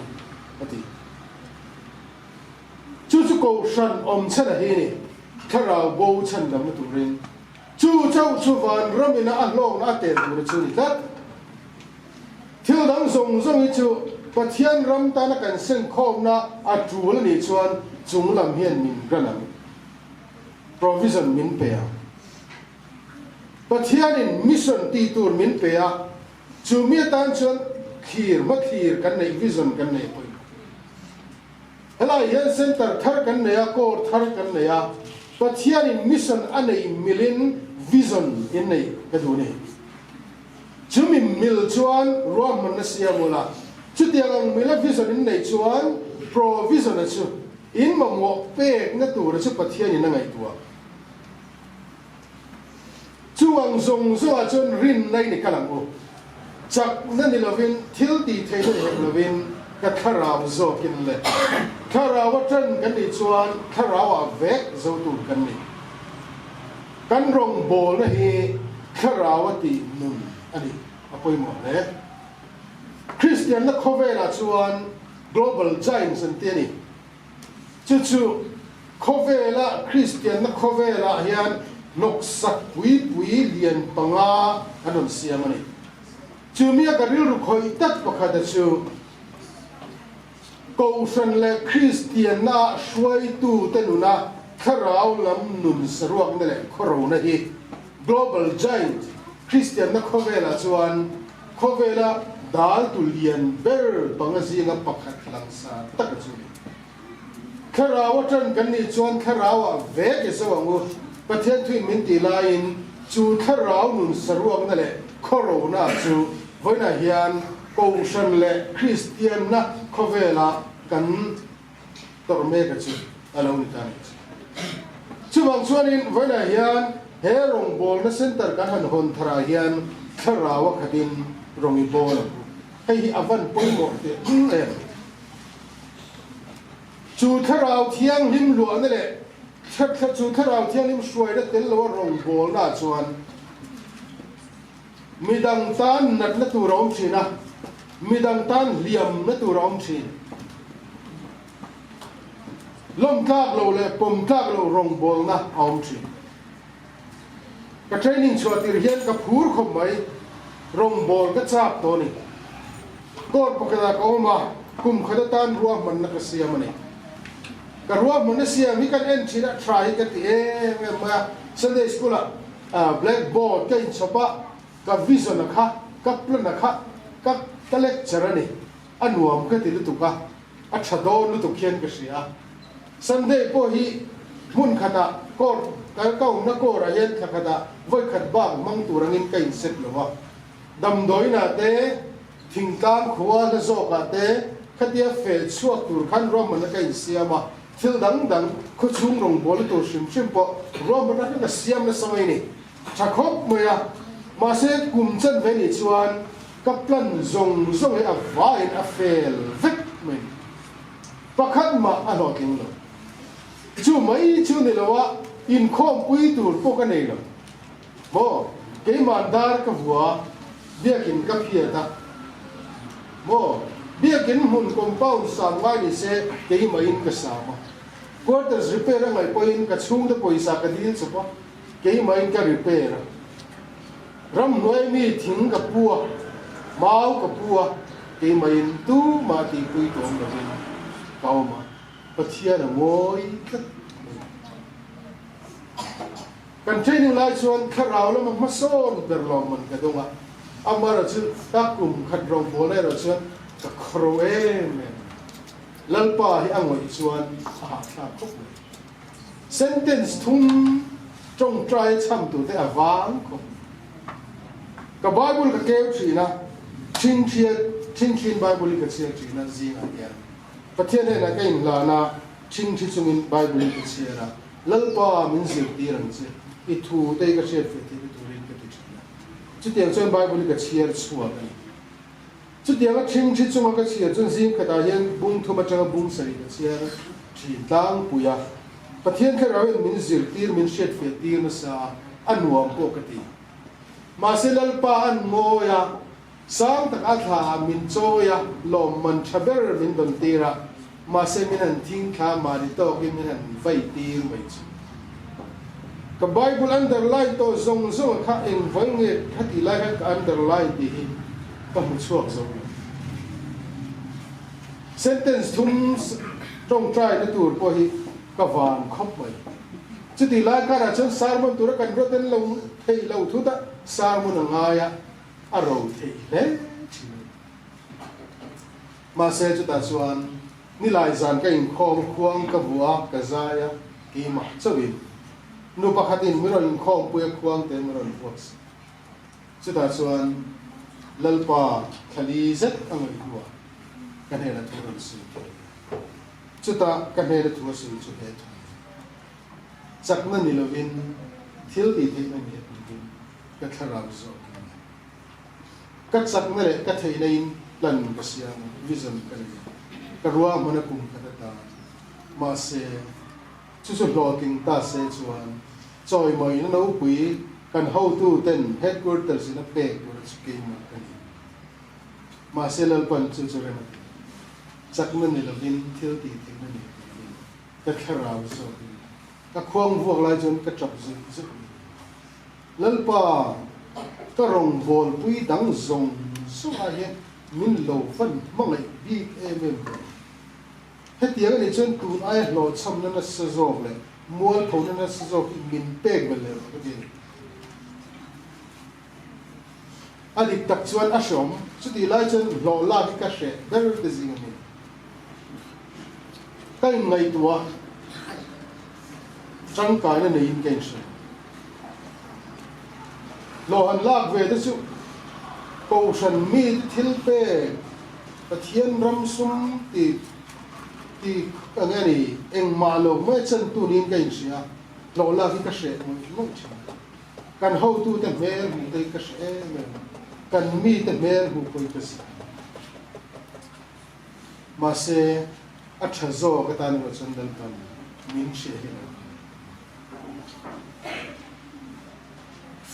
ati chu chu ko shan chana hi ni kharau bo chan dam na turin chu chau chu van ramina a long na te tur chu ni tat thil dang zong zong hi chu pathian ram ta na kan sen khom na a tul ni chuan chung lam hian min ranam provision min pe a pathian in mission ti tur min pe a chu mi tan chuan khir ma khir kan nei vision kan nei poi helai hian center thar kan nei a kor thar kan nei a pathian in mission anei milin vision in nei ka du ni chumi mil chuan rom man na sia mola chutiang mila vision in nei chuan provision chu in mamo pe na tur chu pathian in ngai tua chuang zong zo a chun rin nei ni kalang o chak na ni lovin thil ti thei no lovin ka kharau zo kin le kharau tan kan ni chuan kharau a vek zo tu kan ni kan rong bol na hi kharau ti nun ani apoi mo le Christian na khovela chuan global giants an tiani chu chu khovela Christian na khovela hian nok sak pui lian panga anon siamani chumia karil ru khoi tat pakha chu ko san le Christian na shwai tu tenuna kharau lam nun saruak ne le khoro na hi global giant Christian na khovela chuan khovela dal tu lian ber panga zinga pakhat lang sa tak chu kharau tan kan ni chuan kharau ve ke sawangu pathian thui min ti lain chu kharau nun saruak na le khoro na chu voina hian ko san le Christian na khovela kan torme ka chu alo ni tan chu wang chuanin voina hian he rong bol na center kan han hon thara hian kharawa khatin rongi bol hei avan poimo te em chu kharau thiang lim lu an le thak chu kharau thiang lim suai da tel lo rong bol na chuan midang tan nat na tu rom china midang tan liam na tu rom chin lom tak lo le pom tak lo rong bol na om chin ka training chuatir hian ka phur khom mai rong bol ka chap to ni kor pakada ko ma kum khada tan ruah man na ka siamani ka ruah man na siam hi kan en china try ka ti ma Sunday school blackboard ka in chopa ka vision kha ka plan kha ka lecture ni anuam ka ti lu ka a thado lu tu khian ka sia Sunday po hi mun khata kor ka kau na ko ra yen thakada voi khat ba mang turangin kain set lowa dam doina te thingtam khuwa la zo ka te khatia fe chuak tur khan rom man kain siama thil dang khu chung rong bol to sim po ro ma na ka siam na samai ni chakhop moya ma se kum chan ve ni chuan kaplan zong e avain a fel vek men pakhat ma a lo ting lo chu mai chu ni lo wa in khom pui tur po ka nei lo mo ke mandar ka bua biakin ka phia ta mo biakin hun compound sam ngai ni se ke mai in ka sa ma quarters repair ngai point ka chung da poisa ka dil chu po ke mai ka repair ram noi mi thing ka pua mau ka pua ke mai tu ma ti pui to ma ni kau ma pathia na ngoi kan training lai chuan kharau lo ma son ber lo man ka donga amara chu takum khatrong bole ro chuan ka khroe me lalpa hi angoi chuan a tha khop sentence thum trong trai cham tu te awang ko ka bible ka keu thina chin bible ka chia thina zinga ya pathian na ka in la na chin chungin bible ka chia ra lalpa min zil ti rang che I thu te ka chia fe ti tu rin ka ti china chu tiang chuan bible ka chia chua ka ni chu tiang a chin chunga ka chia chun zing ka ta hian bung thuma changa bung sari ka chia thi tang puya pathian ka rawen min zil tir min shet fe tir na sa anuam po ka ti ma se lalpa an ngoya sang tak atha min choya lom man thaber min don tira ma se min an thing kha ma ri to ki min an vai tir mai chu ka bible underline to zong kha eng vai nge khati lai ka underline di hi ka mu chuak zong sentence thum trong try na tur po hi ka van khop mai chu ti lai ka ra chon sarmon tur kan roten lo thei lo thu da sarmon ngaya a ro thei le ma se chu ta chuan ni lai zan ka in khom khuang ka bua ka zaya ki ma chawin nu pakhatin mi ro in khom pu khuang te mi ro in fox chu ta chuan lalpa khali zet angai huwa kan he na thu ro su chu ta kan he na thu su chu he chak na ni lovin thil ti the na ni ka thara zo ka chak na le ka thei na in plan ka sia vision ka ni ka ruwa mana kum ka ta ma se chu chu looking ta se chuan choi moi na no pui kan how to ten headquarters in a peg or scheme ka ni ma se lal pan chu chu na chak na ni lovin thil ti the na ni ka thara zo ka khuang vuak lai chon ka chap zu lalpa ka rong bol pui dang zong su a he min lo fan mangai bi em hetiang ni chon tu ai lo cham na sa zog le mual thon na sa zog min pek bel le ke adik tak chuan a shom chu ti lai chon lo la ka she ber de zing ni kai ngai tua chang kai na nei ken she lo han lak ve de chu ko shan mi thil pe pathian ram sum ti angani eng ma lo me chan tu nin ka in sia lo la ki ka she mo cha kan how tu te mer mu te ka she me kan mi te mer mu ko ka sa ma se a tha zo ka ta ni chan dal kan min she he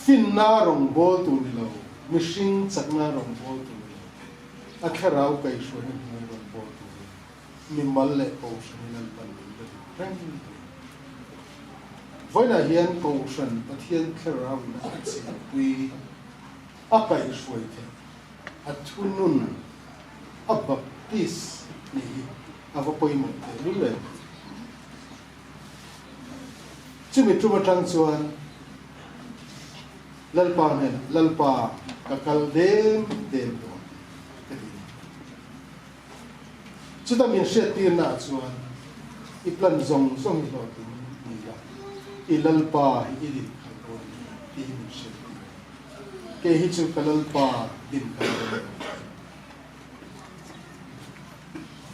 fin na rong bol tu ni lo mishing chak na rong bol tu ni a kharau kai shwa ni rong bol mi mal le ko shan nan pan ni voi na hian ko shan pathian kharau na chi pui a kai shwai the a thunun a baptis ni a va poi mo te lu le chumi tuma tang chuan lalpa hen lalpa kakal dem do chuta min shet tir na chuan I plan zong lo tin ni ya I lalpa I di khalon ti min shet ke hi chu kalalpa din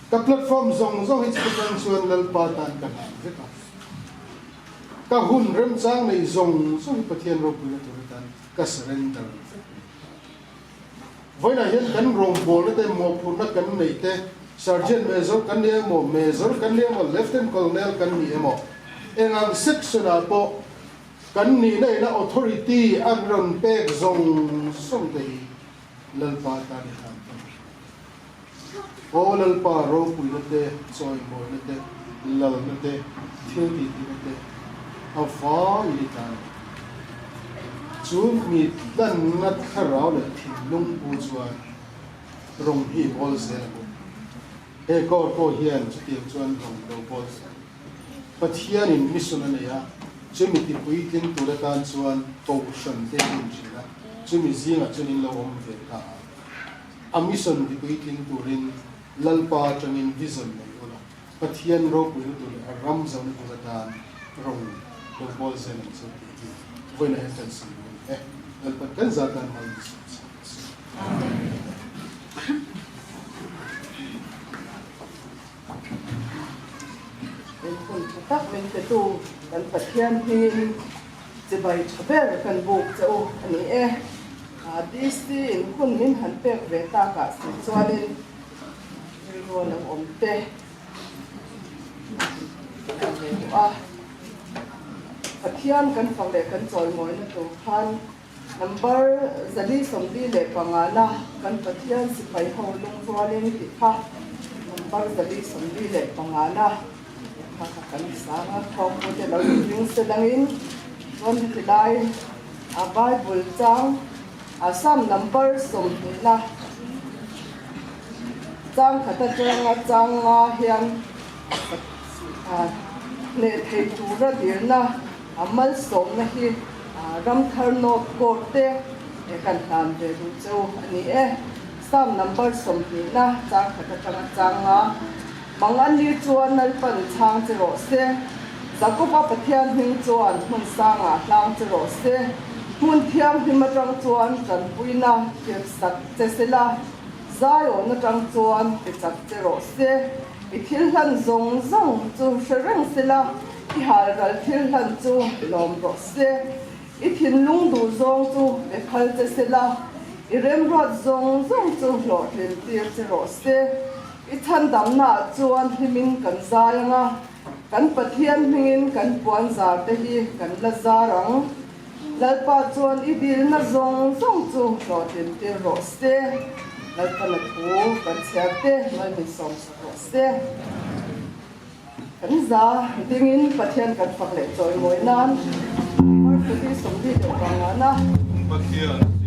ka ka platform zong hi chikan chuan lalpa tan kan veka ka hun rem chang nei zong hi pathian ro pui tu tan ka surrender voina hian kan rong bol te mo phur na kan nei te sergeant major kan ne mo major kan ne mo lieutenant colonel kan ni mo engang section a po kan ni nei na authority agron pek zong te lalpa tan tan o lalpa ro pui te choi mo te lal te thil ti te a fa ni tan chu mi dan nat kharau le thin lung pu chuan rong hi bol se e ko hian chu ti chuan rong do bol pathian in mission ne ya chumi ti pui tin tu le tan chuan to shan te in jina chumi zinga chunin lo om ve ta a mission ti pui tin tu rin lalpa changin vision ne ola pathian ro pui tu le ram zau ne tu tan rong do bol se ne chu ti voina hetan si lalpa kan za kan malคนตักเป็นประตูกันปัดเทียนที่จะไปชอบเรื่องกันบุกจะโอ้อันนี้ดิสตี้คนมินหันเปกเวตากะสิจวนนี่ริโกนังอมเตะปัดเทียนกันฟังเด็กกันจอยมวยนั่นตัวพันnumber จะดีสมดีเล็กปังงานะกันปัดเทียนสิไปห้องลงจวนนี่ติดค่ะ number จะดีสมดีเล็กปังงานะkan sama thau ko te lo ring se dangin ron ti dai a bible chang a sam number som ni na chang khata chang a hian le thei tu ra dir na amal som na hi ram thar no ko te e kan han ve du chu ani sam number som ni na chang khata chang a mangan li chuan nal pan chang chero se zakupa pathian hing chuan hun sanga tlang chero se mun thiam himatang chuan kan puina ker sak chesela zayo na tang chuan ti chak chero se i thil han zong chu shereng sela i hal ral thil han chu lom ro se i thin lung du zong chu e khal chesela i rem rot zong chu lo hlel tir chero se i than dam na chuan himin kan zayanga kan pathian hingin kan puan zar te hi kan la zarang lalpa chuan i dil na zong chu lo tin te ro se lalpa na thu kan chhiar te mai mi som ro se kan za dingin pathian kan phak le choi moi nan mar tu hi som di de banga na pathian